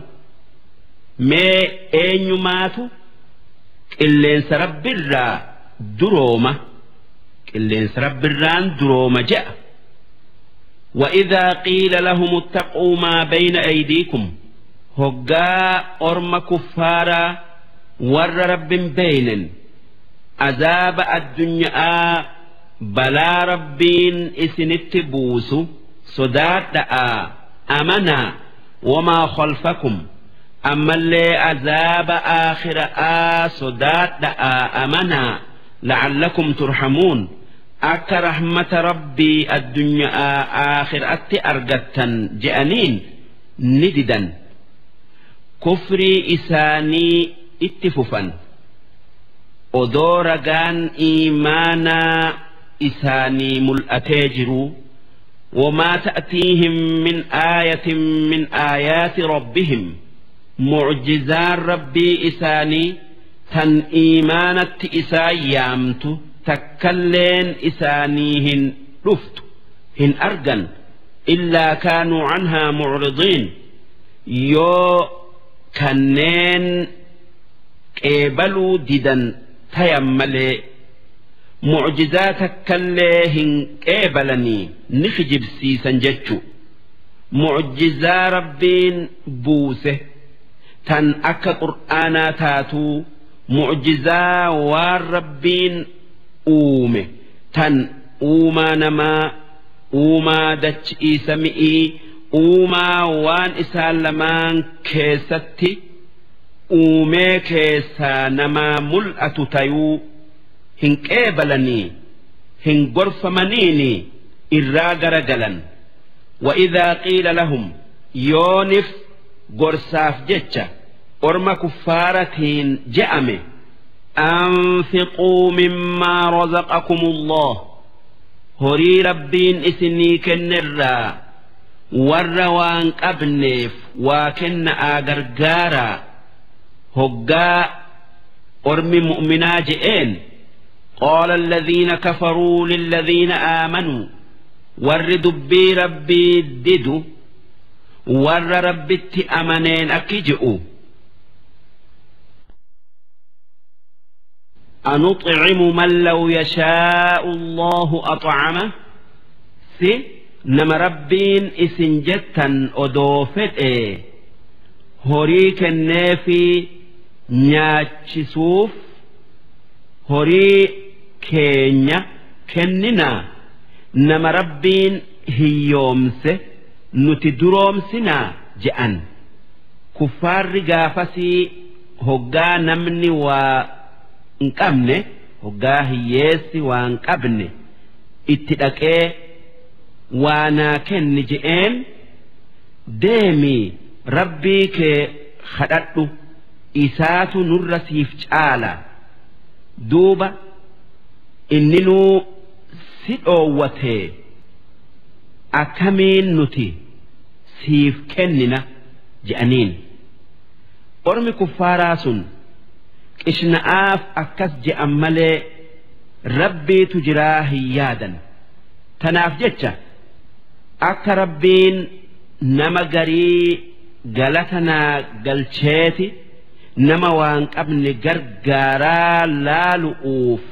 mee eenyumaatu qilleensa rabbirraa durooma qilleensa rabbirraan durooma je'a وإذا قيل لهم اتقوا ما بين أيديكم هجاء أرم كفارا ور رب بين عذاب الدنيا بلا ربين إسنت بوس صدات أمنا وما خلفكم أما اللي عذاب آخر صدات أمنا لعلكم ترحمون akka rahmata rabbii addunyaa aakhiraatti argattan je'aniin ni didan kufrii isaanii itti fufan odoo ragaan iimaanaa isaanii mul'atee jiru وما تأتيهم من آية من آيات ربهم معجزان ربي إساني تن إيمانة إسايامت تكلين إسانيهن رفت هن أرجن إلا كانوا عنها معرضين يو كنين قبلوا ددا تيملي معجزات كلهن قبلني نخجب سيسن جتشو معجزة ربين بوسه تن أكا قرآنا تاتو معجزة والربين uume tan uumaa namaa uumaa dachii sami'ii uumaa waan isaan lamaan keessatti uumee keessaa namaa mul'atu tayuu hin qeebalanii hin gorfamaniini irraa garagalan وإذا قيل لهم يونف gorsaaf jecha orma kuffaaratiin je'ame أنفقوا مما رزقكم الله هري ربين إسني كنرا والروان قبنيف وكن آغرغارا هقا أرمي مؤمنا جئين قال الذين كفروا للذين آمنوا ور دبي ربي ددو ور ربي أمنين أكجئوا أنطعم من لو يشاء الله أطعمه سي نما ربين إسنجتا أدوفت هوريك النافي نياتشسوف هوري كينيا كننا نما ربين هيومس نتدرومسنا جأن كفار رقافسي هقا نمني hin qabne hoggaa hiyyeessi waan qabne itti dhaqee waanaa kenni je'een deemii rabbii kee kadhadhu isaatu nurra siif caala duuba inninuu si dhoowwatee akkamiin nuti siif kennina je'aniin ormi kuffaaraa sun qishna'aaf akkas je'an malee rabbiitu jiraa hin yaadan tanaaf jecha akka rabbiin nama garii galatanaa galcheeti nama waan qabne gargaaraa laalu'uuf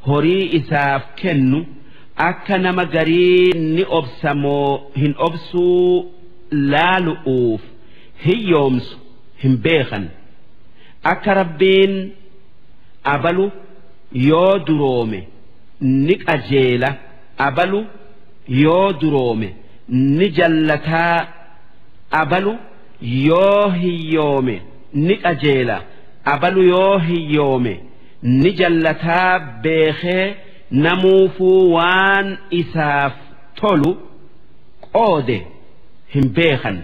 horii isaaf kennu akka nama garii ni obsamoo hin obsuu laalu'uuf hiyyoomsu hin beekan akka rabbiin abalu yoo duroome ni qajeela abalu yoo duroome ni jallataa abalu yoo hiyyoome ni qajeela abalu yoo hiyyoome ni jallataa beekee namuufuu waan isaaf tolu qoode hin beekan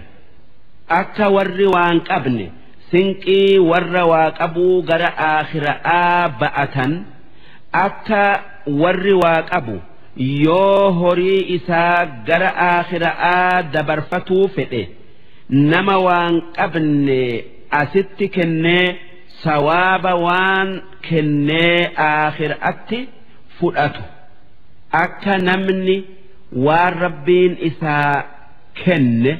akka warri waan qabne sinqii warra waa qabuu gara aakhira'aa ba'atan akka warri waa qabu yoo horii isaa gara aakhira'aa dabarfatuu fedhe nama waan qabne asitti kennee sawaaba waan kennee aakhira'atti fudhatu akka namni waan rabbiin isaa kenne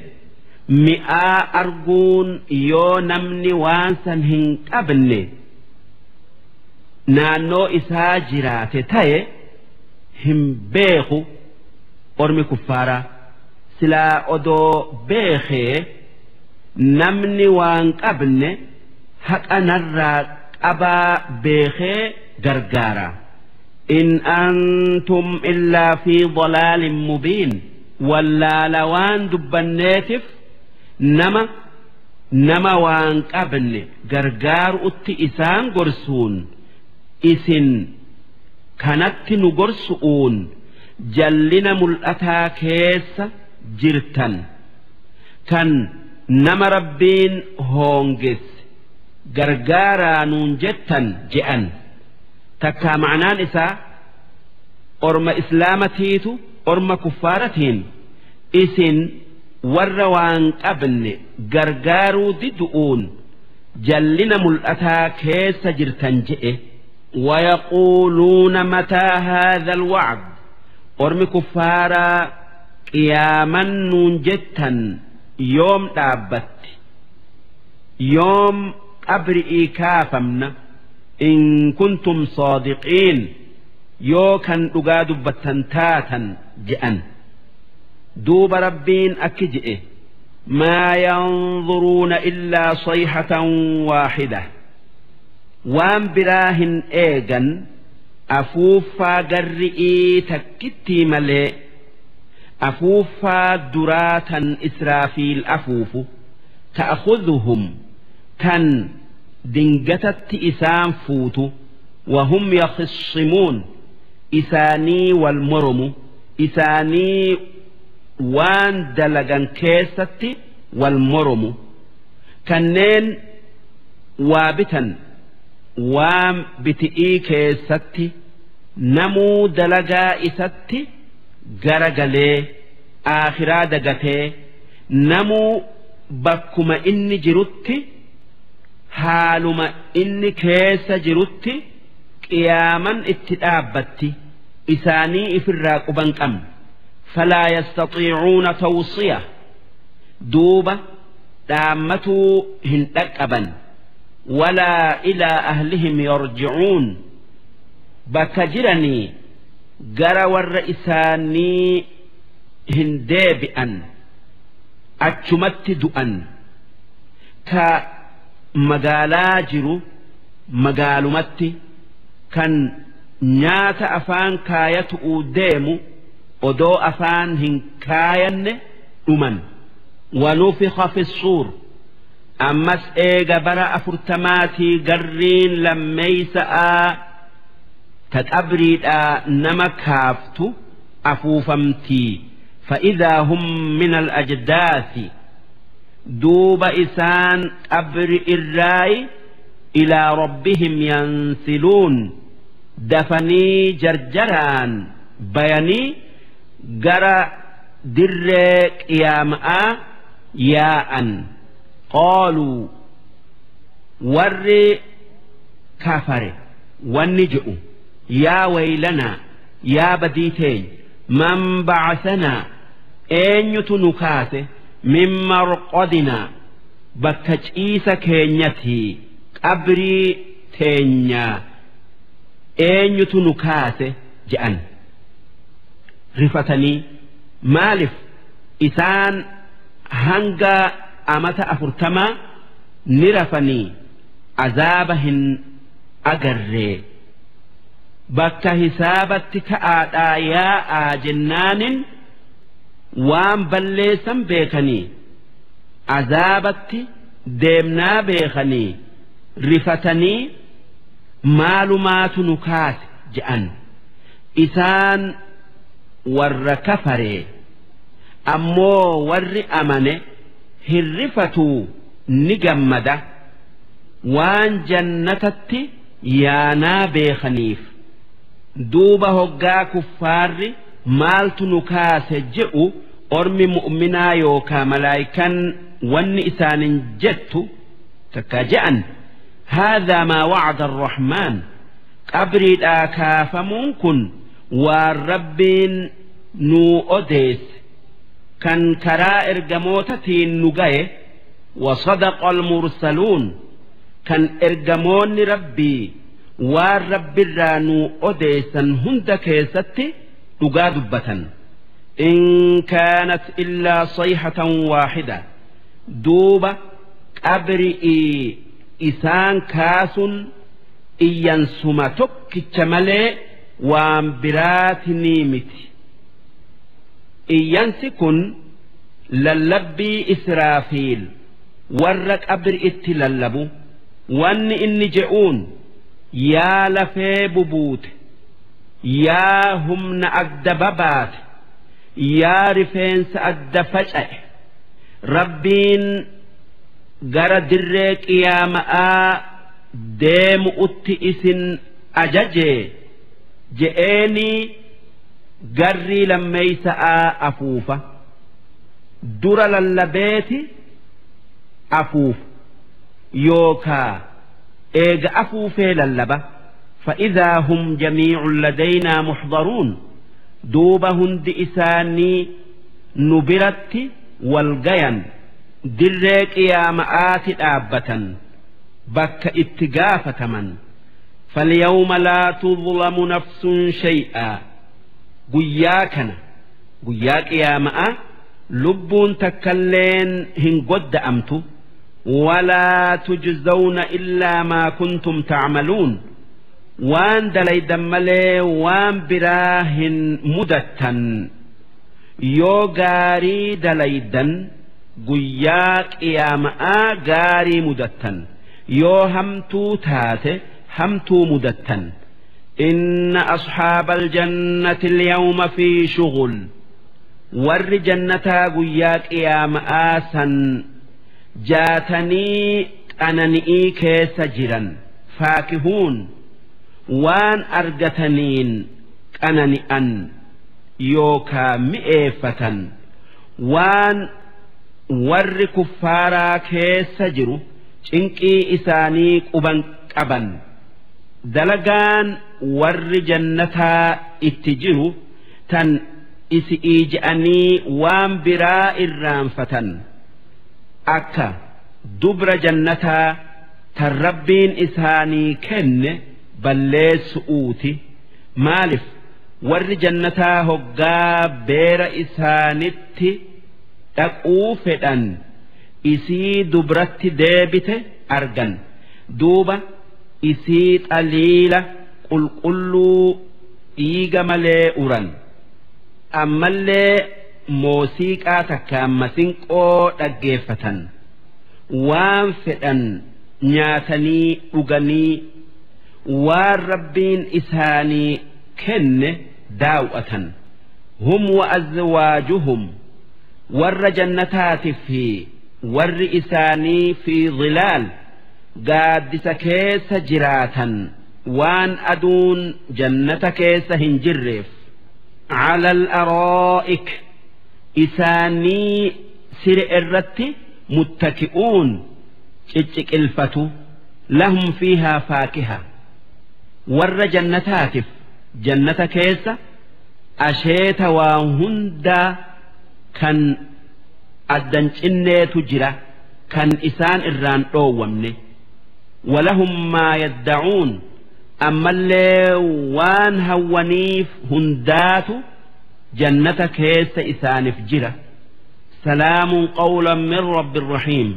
mi'aa arguun yoo namni waan san hin qabne naannoo isaa jiraate ta'e hin beeku ormi kuffaaraa silaa odoo beekee namni waan qabne haqa narraa qabaa beekee gargaara in antum illaa fi dalaalin mubiin wallaala waan dubbanneetif nama waan qabne gargaaruutti isaan gorsuun isin kanatti nu gorsu'uun jallina mul'ataa keessa jirtan kan nama rabbiin hoongesse gargaaraa nuun jettan je'an takkaa ma'anaan isaa orma islaamatiitu orma kuffaaratiin isin warra waan qabne gargaaruu didu'uun jallina mul'ataa keessa jirtan je'e ويقولون متى هذا الوعد أرمي كفارا قياما ننجتا يوم دابت يوم أبرئي كافمنا إن كنتم صادقين يو كان أقاد بتنتاتا جأن دوب ربين أكجئه ما ينظرون إلا صيحة واحدة waan biraa hin eegan afuuffaa garri'ii takkittii malee afuuffaa duraa tan israafiil afuufu ta'khudhuhum tan dingatatti isaan fuutu wahum yakhissimuun isaanii wal moromu isaanii waan dalagan keessatti wal moromu kanneen waa bitan waan biti'ii keessatti namuu dalagaa isatti garagalee aakhiraa dagatee namuu bakkuma inni jirutti haaluma inni keessa jirutti qiyaaman itti dhaabbatti isaanii ifirraa quban qabne falaa yastatiicuuna tawsiya duuba dhaammatuu hin dhaqqaban ولا إلى أهلهم يرجعون بكجرني جرى والرئساني هندابئا أتشمت دؤا كمجالا جرو مجالمتي كان نيات أفان كاية أوديمو ودو أفان هنكاين أمن ونفخ في الصور أمس إيجا برا أفرتماتي قرين لميسا تتأبريد نمكافتو أفوفمتي فإذا هم من الأجداث دوب إسان أبر الراي إلى ربهم ينسلون دفني جرجران بياني قرأ درك يا ماء ياء قالوا ور كافر والنجؤ يا ويلنا يا بديتين من بعثنا eenyutu nu kaase min marqadinaa bakka ciisa keenyatii qabrii teenyaa eenyutu nu kaase je'an rifatanii maaliif isaan hanga amata 40 ni rafanii azaaba hin agarree bakka hisaabatti ka'aadhaa yaa'aa jennaanin waan balleessan beekanii azaabatti deemnaa beekanii rifatanii maalumaatu nu kaase je'an isaan warra kafaree ammoo warri amane hirrifatuu ni gammada waan jannatatti yaanaa beekaniif duuba hoggaa kuffaarri maaltu nu kaase je'u ormi mu'minaa yookaa malaayikan wanni isaanin jettu takka je'an هذا ما وعد الرحمن قبري لا كافمون كن والربين نو أديس كان كرائر جموتتين نجاي وصدق المرسلون كان إرجمون ربي والرب الرانو أديسا هند كيستي نجادبة إن كانت إلا صيحة واحدة دوبة قبري isaan kaasun iyyansuma tokkicha malee waan biraatinii miti iyyansi kun lallabbii israafiil warra qabri itti lallabu wanni inni je'uun yaa lafee bubuute yaa humna adda babaate yaa rifeensa adda faca'e rabbiin gara dirree qiyaama'aa deemu'utti isin ajajee je'eenii garrii lammeeysa'aa afuufa dura lallabeeti afuufa yookaa eega afuufee lallaba فإذا هم جميع لدينا محضرون دوب هند إساني نبرت والقيا دريك يا مآت آبة بك اتقافة من فاليوم لا تظلم نفس شيئا قياك يا مآ لبون تكلين هن قد أمتو ولا تجزون إلا ما كنتم تعملون وان دليدن ملي وان براهن مدتن يو غاري دليدن قياك يا مآ غاري مدتن يو همتو تاتي همتو مدتن إن أصحاب الجنة اليوم في شغل ور جنتا قياك يا مآ سن جاتني أننئي كيس جرا فاكهون وان أرجتنين أننئا يوكا مئفة وان ور كفارا كيس جرو شنكي إساني قبن قبن دلقان ور جنتا اتجرو تن إسئي جأني وان براء الرانفتن akka dubra jannataa tan rabbiin isaanii kenne balleessu'uuti maalif warri jannataa hoggaa beera isaanitti dhaquu fedhan isii dubratti deebite argan duuba isii xaliila qulqulluu dhiiga malee uran ammallee موسيقى تكام مسنقو دقيفتن وان فدن نياتني أغني والربين إساني كن داوة هم وأزواجهم ور جنتات في ور إساني في ظلال قاد سكيس جراتا وان أدون جنة كيس هنجرف على الأرائك إساني سر الرت متكئون تشك الفتو لهم فيها فاكهة ور جنتاتف جنة كيسة أشيت وهندا kan addan cinneetu jira kan isaan irraan dhoowwamne walahum maa yadda'uun ammallee waan hawwaniif hundaatu jannata keessa isaaniif jira salaamun qawlan min rabbin rahiim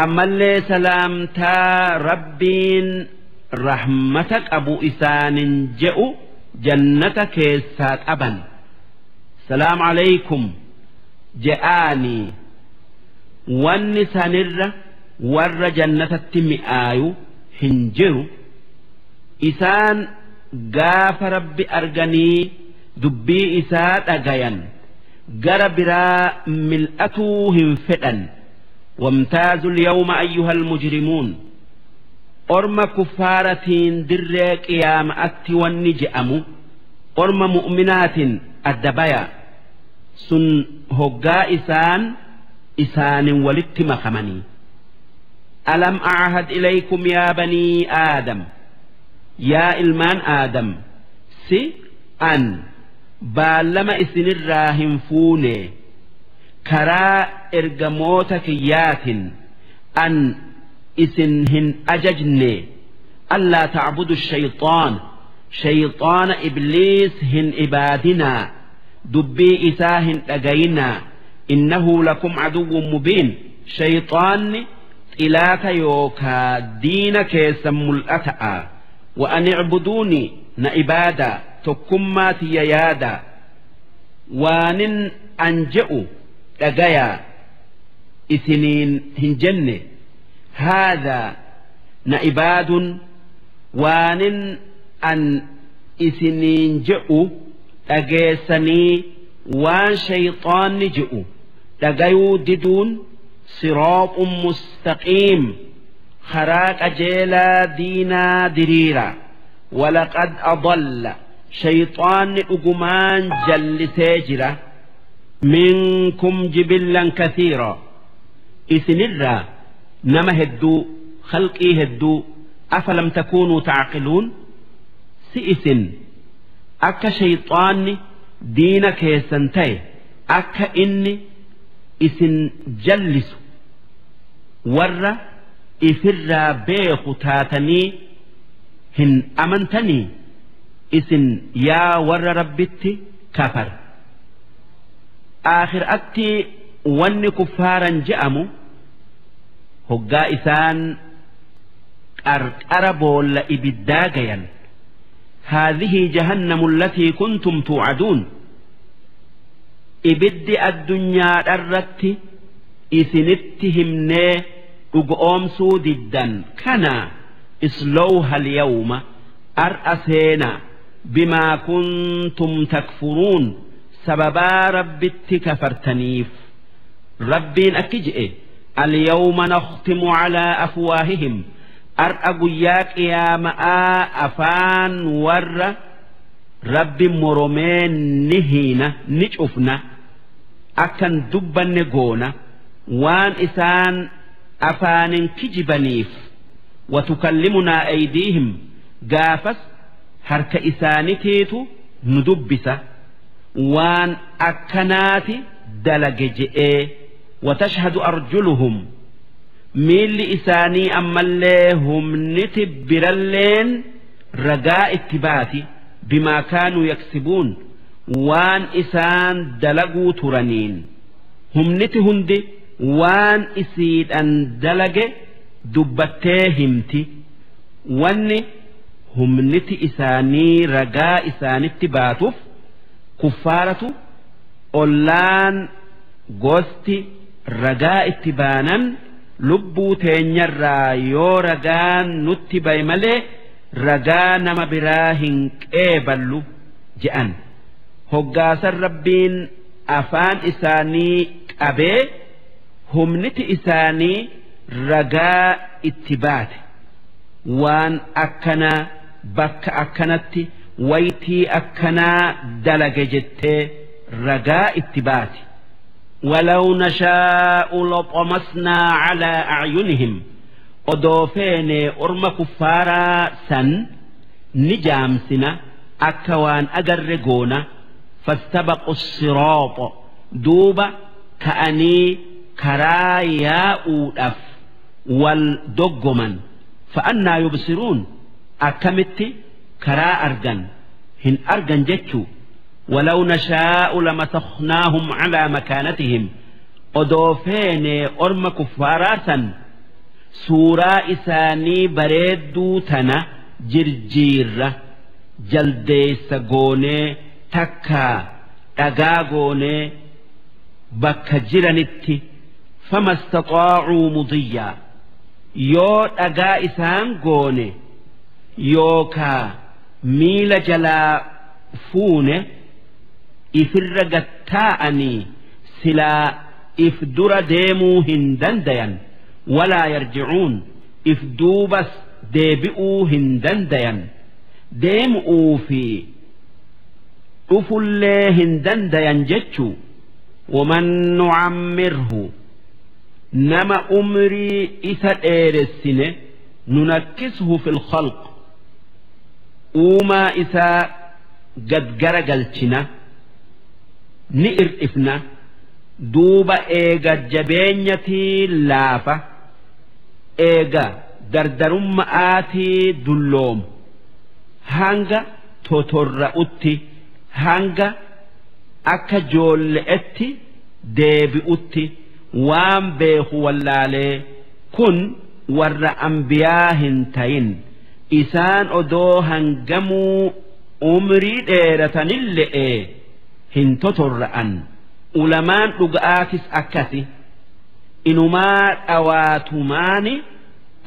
ammallee salaamtaa rabbiin rahmata qabu isaanin je'u jannata keessaa qaban salaam alaykum je'aanii wanni sanirra warra jannatatti mi'aayu hin jiru isaan gaafa rabbi arganii dubbii isaa dhagayan gara biraa mil'atuu hin fedhan وامتازوا اليوم أيها المجرمون أرم كفارة در قيام أتي والنجأم أرم مؤمنات الدبايا سن هقا إسان ولت مخمني ألم أعهد إليكم يا بني آدم يا إلمان آدم سي أن بالما إسن الراهم فوني كرا إرجموت كيات أن إسنهن أججني ألا تعبدوا الشيطان شيطان إبليس هن إبادنا دبي إساهن أجينا إنه لكم عدو مبين شيطان إلاك يوكا دينك يسم الأتأ وأن اعبدوني نإبادا تكمات يادا وان أنجئوا أجيا إثنين هنجنة هذا نعباد وان أن إثنين جئوا أجيسني وان شيطان جئوا أجيوا ددون صراط مستقيم خراك أجيلا دينا دريرا ولقد أضل شيطان أقمان جل ساجرة منكم جبلا كثيرا إثنرا نما هدو خلقي هدو أفلم تكونوا تعقلون سئسن أكا شيطان دينك يسنتي أكا إني إسن جلس ور إفر بيخ تاتني هن أمنتني إسن يا ور ربتي كفر آخر أتي ون كفارا جأموا هقا إسان أربول إبداغيا هذه جهنم التي كنتم توعدون إبد الدنيا الرت إسنتهم أقوم سوددا كنا إسلوها اليوم أرأسينا بما كنتم تكفرون سببا ربت كفرتنيف ربين أكجئ اليوم نختم على أفواههم أرأقياك يا ماء أفان ور رب مرمين نهينا نجفنا أكن دبا نقونا وان إسان أفان كجبنيف وتكلمنا أيديهم قافس هرك إسانتيتو ندبس وان أكنات دلق جئ وتشهد أرجلهم ميل إساني أما الليهم نتبر اللين رجاء اتباتي بما كانوا يكسبون وان إسان دلقوا ترنين هم نتهند وان إسيد أن دلق دبتيهمتي وان هم نت إساني رجاء إسان اتباتف كفارة أولان غوستي رجاء اتبانا lubbuu teenyarraa yoo ragaan nutti baye malee ragaa nama biraa hin qeeballu je'an hoggaasan rabbiin afaan isaanii qabee humniti isaanii ragaa itti baate waan akkanaa bakka akkanatti waytii akkanaa dalage jettee ragaa itti baate ولو نشاء لطمسنا على أعينهم أضوفين أرم كفارا سن نجامسنا أكوان أجرقونا فاستبقوا الصراط duuba ka'anii karaa yaa'uudhaaf wal doggoman fa'annaa yubsiruun akkamitti karaa argan hin argan jechuu ولو نشاء لمسخناهم على مكانتهم أضوفين أرم كفارا سورة إساني بريدو تنا جرجير جلدي سقوني تكا أغاغوني بك جرنتي فما استطاعوا مضيا يو أغا إسان قوني يوكا ميل جلا فوني ifirra gatta'anii silaa if dura deemuu hin dandayan walaa yarji'uun if duubas deebi'uu hin dandayan deemu'uu fi dhufullee hin dandayan jechuu waman nucammirhu nama umrii isa dheeressine nunakkishu fi lkhalq uumaa isaa gadgara galchina ni ir'ifna duuba eega jabeenyatii laafa eega dardarumma'aatii dulloomu hanga totorra'utti hanga akka joolle'etti deebi'utti waan beeku wallaalee kun warra ambiyaa hin tayin isaan odoo hangamuu umrii dheeratanille'e hin totorra'an ulamaan dhuga'aatis akkasi inumaa dhawaatumaani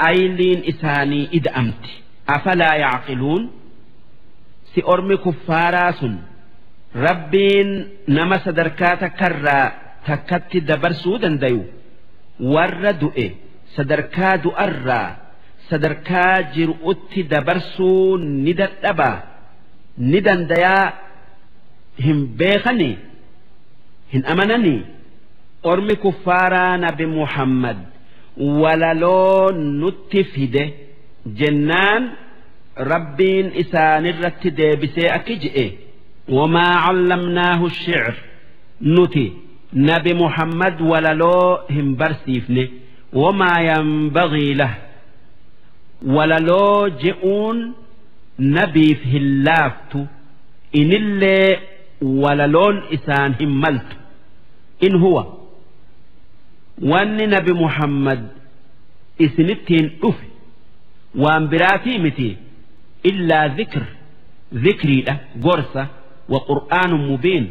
ayliin isaanii ida'amti afalaa yacqiluun si ormi kuffaaraa sun rabbiin nama sadarkaa takkarraa takkatti dabarsuu dandayu warra du'e sadarkaa du'arraa sadarkaa jiru'utti dabarsuu ni dadhabaa ni dandayaa hin beekanii hin amananii ormi kuffaaraa nabi muhammad walaloo nutti fide jennaan rabbiin isaanirratti deebisee akki je'e wamaa callamnaahu shicr nuti nabi muhammad walaloo hin barsiifne wamaa yanbagii lah walaloo je'uun nabiif hin laaftu inillee walaloon isaan hin maltu in huwa wanni nabi muhammad isinittiin dhufe waan biraatii miti illaa dhikriidha gorsa wa qur'aanun mubiin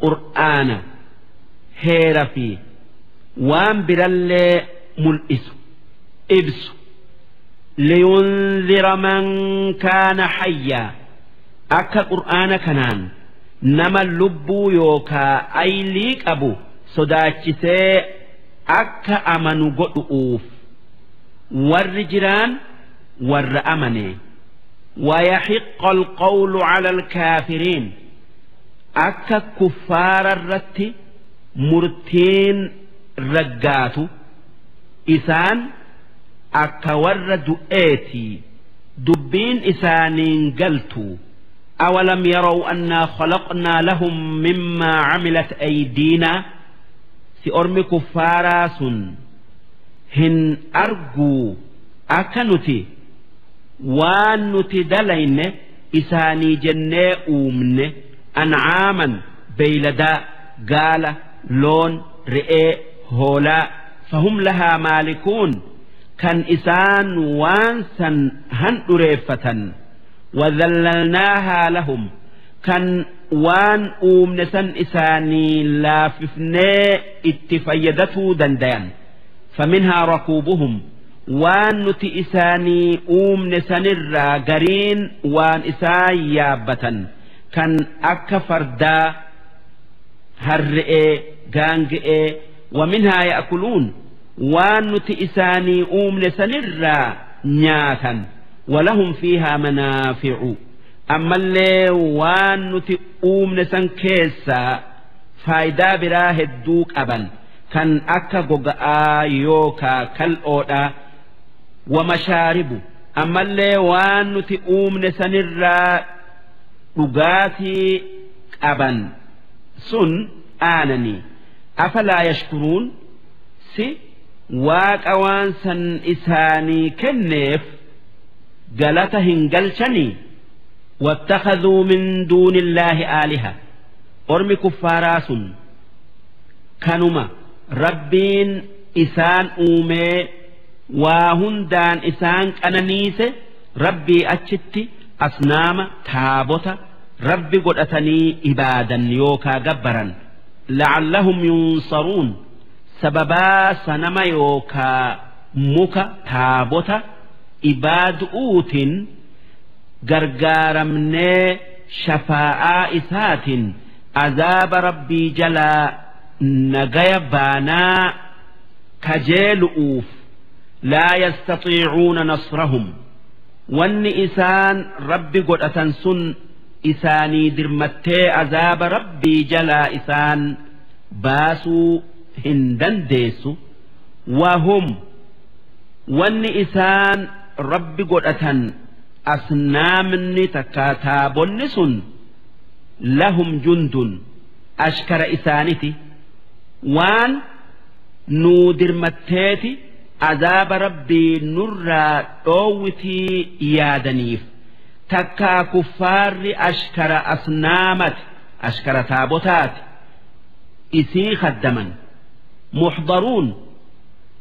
qur'aana heera fi waan birallee mul'isu ibsu liyunzira man kaana hayyaa akka qur'aana kanaan nama lubbuu yookaa aylii qabu sodaachisee akka amanu godhu'uuf warri jiraan warra amane ويحق القول على الكافرين أكا كفار الرت مرتين رقاتو إسان أكا ورد آتي دبين إسانين قلتو أولم يروا أنا خلقنا لهم مما عملت أيدينا سأرمي كفاراس هن أرجو أكنتي waan nuti dalayne isaanii jennee uumne an'aaman beeyladaa gaala loon re'ee hoolaa fahum lahaa maalikuun kan isaan waan san handhureeffatan wadhallalnaahaa lahum kan waan uumne san isaanii laafifnee itti fayyadatuu dandayan faminhaa rakuubuhum waan nuti isaanii uumne sanirraa gariin waan isaan yaabbatan kan akka fardaa harre'ee gaanga'ee waminhaa ya'kuluun waan nuti isaanii uumne sanirraa nyaatan walahum fiihaa manaafi'u ammallee waan nuti uumne san keessaa faayidaa biraa hedduu qaban kan akka goga'aa yookaa kal'oodhaa ومشارب أما اللي وان نتئوم نسنر رقاتي أبا سن آنني أفلا يشكرون سي واك أوانسا إساني كنف قالتهن قلشني واتخذوا من دون الله آلهة أرمي كفاراس كانوا ربين إسان أومي وهندان إسان كاننيس ربي أتشتي أصنام تابوتا ربي قد أتني إبادا يوكا جبرا لعلهم ينصرون سببا سنما يوكا موكا تابوتا إباد أوت غرغارمني شفاء إسات عذاب ربي جلا نغيا بانا كجيل أوف لا يستطيعون نصرهم واني إسان ربي قد أتنسن إساني درمتي عذاب ربي جلا إسان باسو هندن ديسو وهم واني إسان ربي قد أتن أصنامني تكاتابن سن لهم جند أشكر إسانتي وان نودر متاتي عذاب ربي نرى أوتي يادنيف تكا كفار أشكر أصنامت أشكر تابوتات إسي خدما محضرون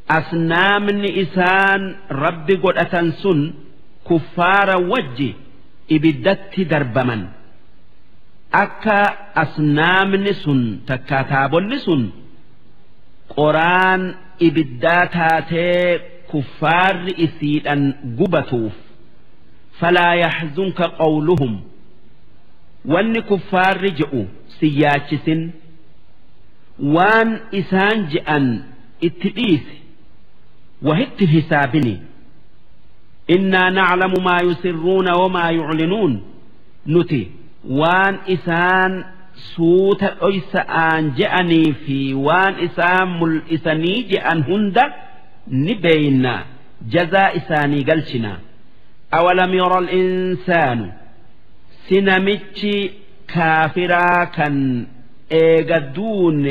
أصنام إسان ربي قد أتنسن كفار وجه إبدت دربمن أكا أصنام نسن تكاتاب النسن قرآن إبداتاتي كفار إسيدا قبتوف فلا يحزنك قولهم وان كفار رجعوا سياتشس وان إسان جأن اتقيس وهت حسابني إنا نعلم ما يسرون وما يعلنون نتي وان إسان سوت أيسان جأني في وان إسان ملئسني جأن هند نبينا جزاء إساني قلشنا أولم يرى الإنسان سنمتش كافرا كان إيقدون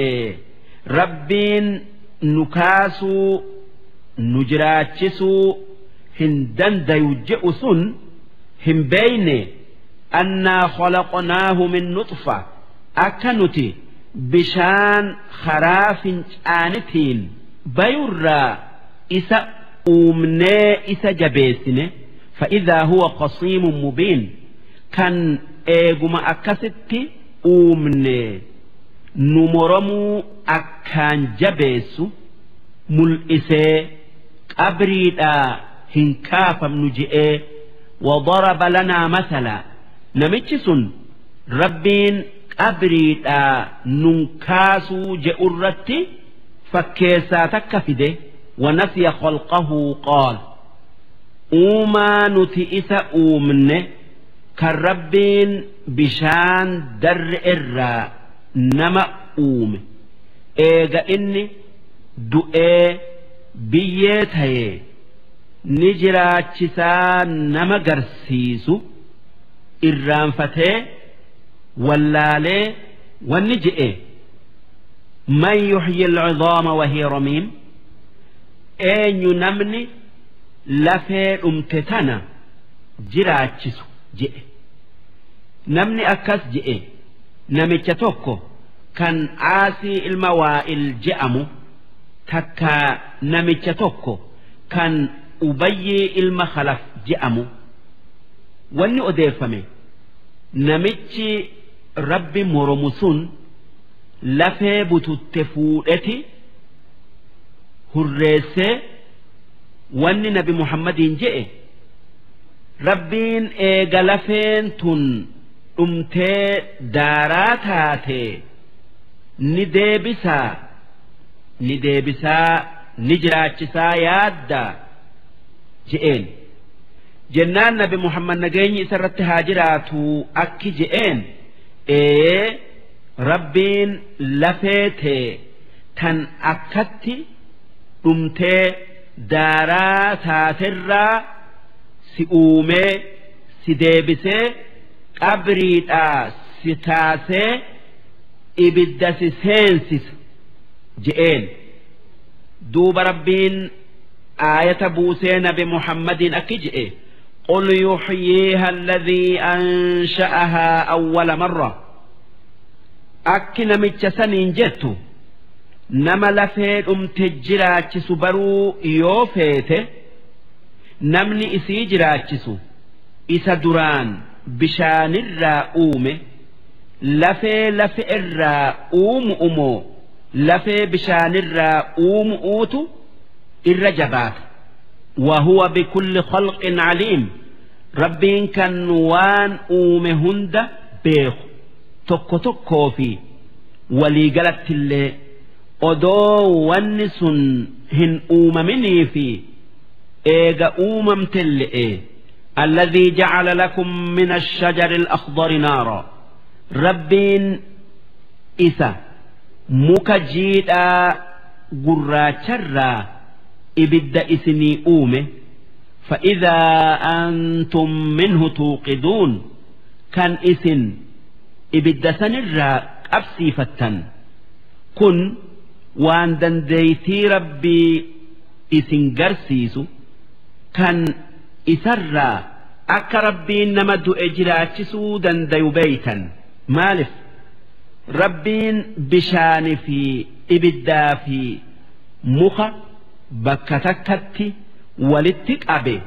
ربين نكاسو نجراتشسو هندن ديوجئسن هم بين أنا خلقناه من نطفة أكنتي بشان خراف آنتين بيرا إسا أمني إسا جبيسني فإذا هو خصيم مبين كان إيقما أكستي أمني نمرمو أكان جبيسو ملئسي أبريدا هنكافا نجئ وضرب لنا مثلا نمتشس ربين أبريدا ننكاسو جئرتي فكيسا تكفده ونسي خلقه قال أوما نتئس أومن كالربين بشان در إرّا نما أوم إيغا إني دؤي بيّتهي نجراتشسا نما قرسيسو إرّانفتي واللالي والنجئي من يحيي العظام وهي رميم أين ينمني لفي أمتتنا جراتشسو جئ نمني أكس جئ نمتتوكو كان عاسي الموائل جأمو تكا نمتتوكو كان أبي المخلف جأمو واني أديفمي نمتي ربي مرمسون لفي بتتفوئتي هرسي واني نبي محمد جئ ربين إيغا لفين تن أمتي داراتاتي نديبسا نجراتشسا يادا جئين جنان نبي محمد نجيني سرت هاجراتو أكي جئين ربين لفيتي تن أكتي أمتي داراتاتي si uumee si deebisee qabriidhaa si taasee ibidda si seensisa je'een duuba rabbiin آية بوسين بمحمد أكجئ قل يحييها الذي أنشأها أول مرة أكنا متسنين جتو نما لفيد تجراتش برو يوفيته نمني إسي جراتش إسا دران بشان الرأوم لفي الرأوم أمو لفي بشان الرأوم أوتو الرجبات وهو بكل خلق عليم ربين كان وان هند بيخ تكو في ولي قلت اللي أدو ونس هن مني في إيغا تلئي الذي جعل لكم من الشجر الأخضر نارا ربين إسا مكجيدا قراتشرا إبدا إسني فإذا أنتم منه توقدون كان إسن إبدا سنرا أبسي فتن كن وان دنديتي ربي إسن قرسيسو كان إسرا أكا ربي نمد إجراتشسو دنديو بيتا مالف ربين بشان في إبدا في مخا بكتكتي ولتك أبي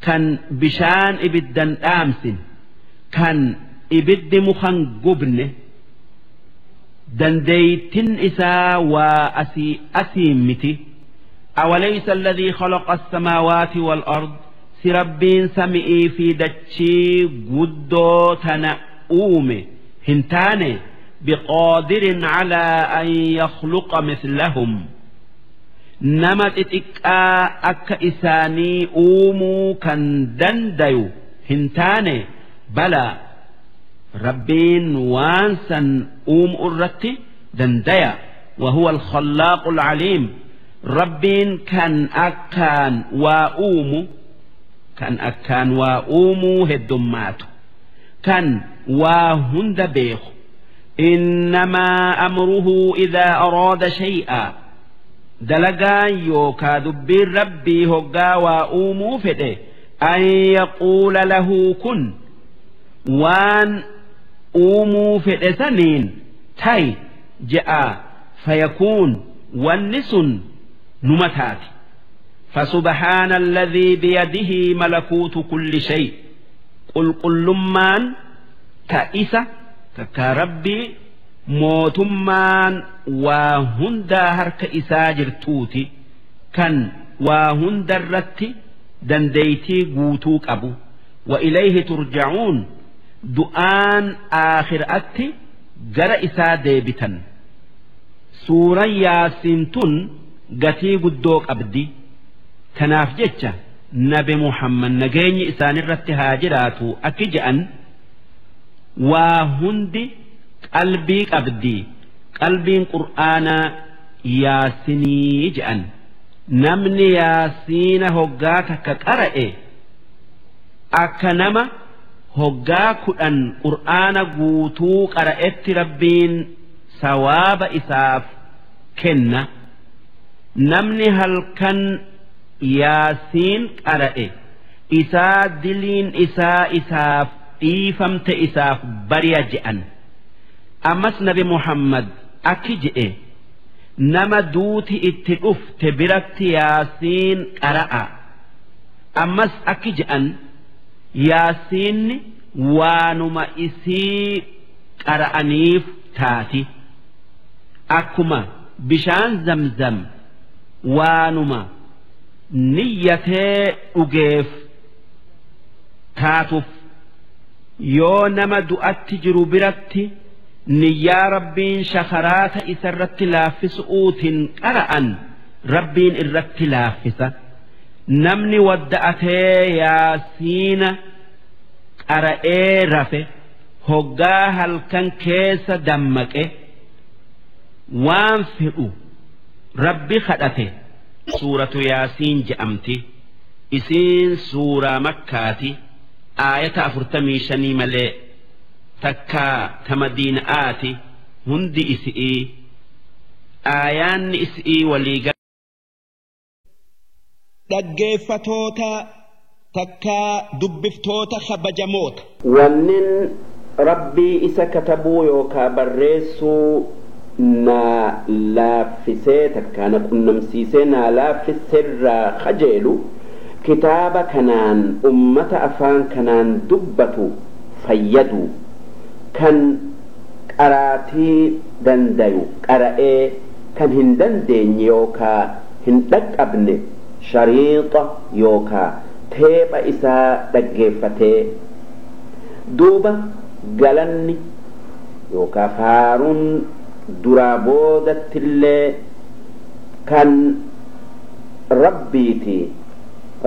كان بشان إبدا آمسن كان إبد مخان قبن دنديتن إسا وأسي أسيمتي أوليس الذي خلق السماوات والأرض سربين سمئي في دتشي قدو تنأومي هنتاني بقادر على أن يخلق مثلهم نمت إتكا أكا إساني أومو كان دنديو هنتاني بلا ربين وانسا أرتي دنديا وهو الخلاق العليم ربين كان أكان وأومو هدماتو كان وهند بيخ إنما أمره إذا أراد شيئا دلقا يوكا دبير ربي هقا وأومو فده أن يقول له كن وان أومو فده سنين تاي جاء فيكون والنسن نمتات فسبحان الذي بيده ملكوت كل شيء قل كل من تائسة كربي موتمان وهندا هرك إساجر توتي كان وهندا الرتي دنديتي قوتوك أبو وإليه ترجعون دؤان آخر أتي جرى إسادة بتن سورة ياسين تن قتي قدوك أبدي كناف جتشا نبي محمد نجيني إسان الرتي هاجراتو أكجأن وهندي قلبي أبدي قلبي قرآن ياسيني جأن نمني ياسين هقاك كقرأ أكنما هقاك أن قرآن قوتو قرأت ربين سواب إساف كنا نمني هل كان ياسين قرأ إسا دلين إساف إيفمت إساف بريا جأن أمس نبي محمد أكجئ نما دوتي اتقف تبرت ياسين قرأ أمس أكجأن ياسين وانما إسي قرأنيف تاتي أكما بشان زمزم وانما نيته أجيف تاتف yoo nama du'atti jiru biratti niyyaa rabbiin shakaraata isa irratti laaffisuutiin qara'an rabbiin irratti laaffisa namni wadda'atee yaasiina qara'ee rafe hoggaa halkan keessa dammaqe waan fedhu rabbi kadhate suuratu yaasiin je'amti isiin suuraa makkaati آية 45 ملئ تكا تمدين آتي هندي إسئي آيان إسئي وليقا dhaggeeffatoota takkaa dubbiftoota kabajamoota wannin rabbii isa katabuu yookaa barreessuu naa laaffisee takkaa na qunnamsiisee naa laaffiserraa kajeelu kitaaba kanaan ummata afaan kanaan dubbatu fayyadu kan qaraatii dandayu qara'ee kan hin dandeenye yookaa hin dhaqqabne shariixa yookaa teepha isaa dhaggeeffatee duuba galanni yookaa faaruun duraa boodattillee kan rabbiiti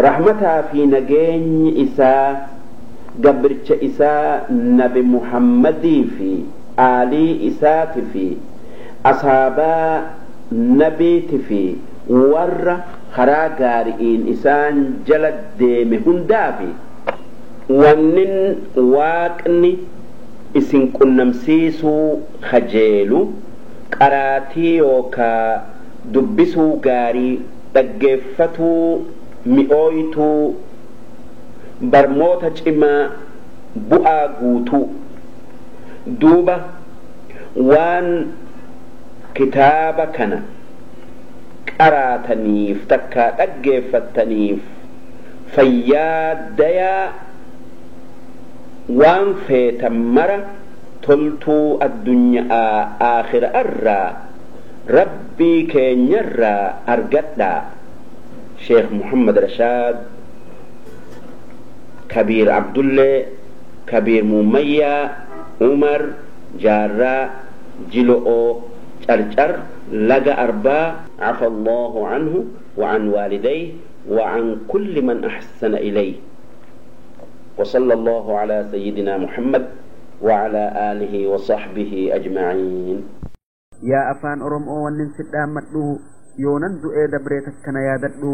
rahmataa fi nageenyi isaa gabricha isaa nabi muhammadii fi aalii isaati fi ashaabaa nabiiti fi warra karaa gaari'iin isaan jala deeme hundaafi wannin waaqni isin qunnamsiisuu kajeelu qaraatii yookaa dubbisuu gaarii dhaggeeffatuu mi'ooytuu barmoota cimaa bu'aa guutuu duuba waan kitaaba kana qaraataniif takkaa dhaggeeffataniif fayyaadayaa waan feetan mara toltuu addunyaa aakhira irraa rabbii keenyarraa argadhaa sheekh muhammad rashaad kabiir abdullee kabiir mumayyaa umar jaarraa jilo'oo carcar لقى أربا عفى الله عنه وعن والديه وعن كل من أحسن إليه وصلى الله على سيدنا محمد وعلى آله وصحبه أجمعين يا أفان أرم أو ونن سدام مدلو يونن دو إيدا بريتك كنا يادتلو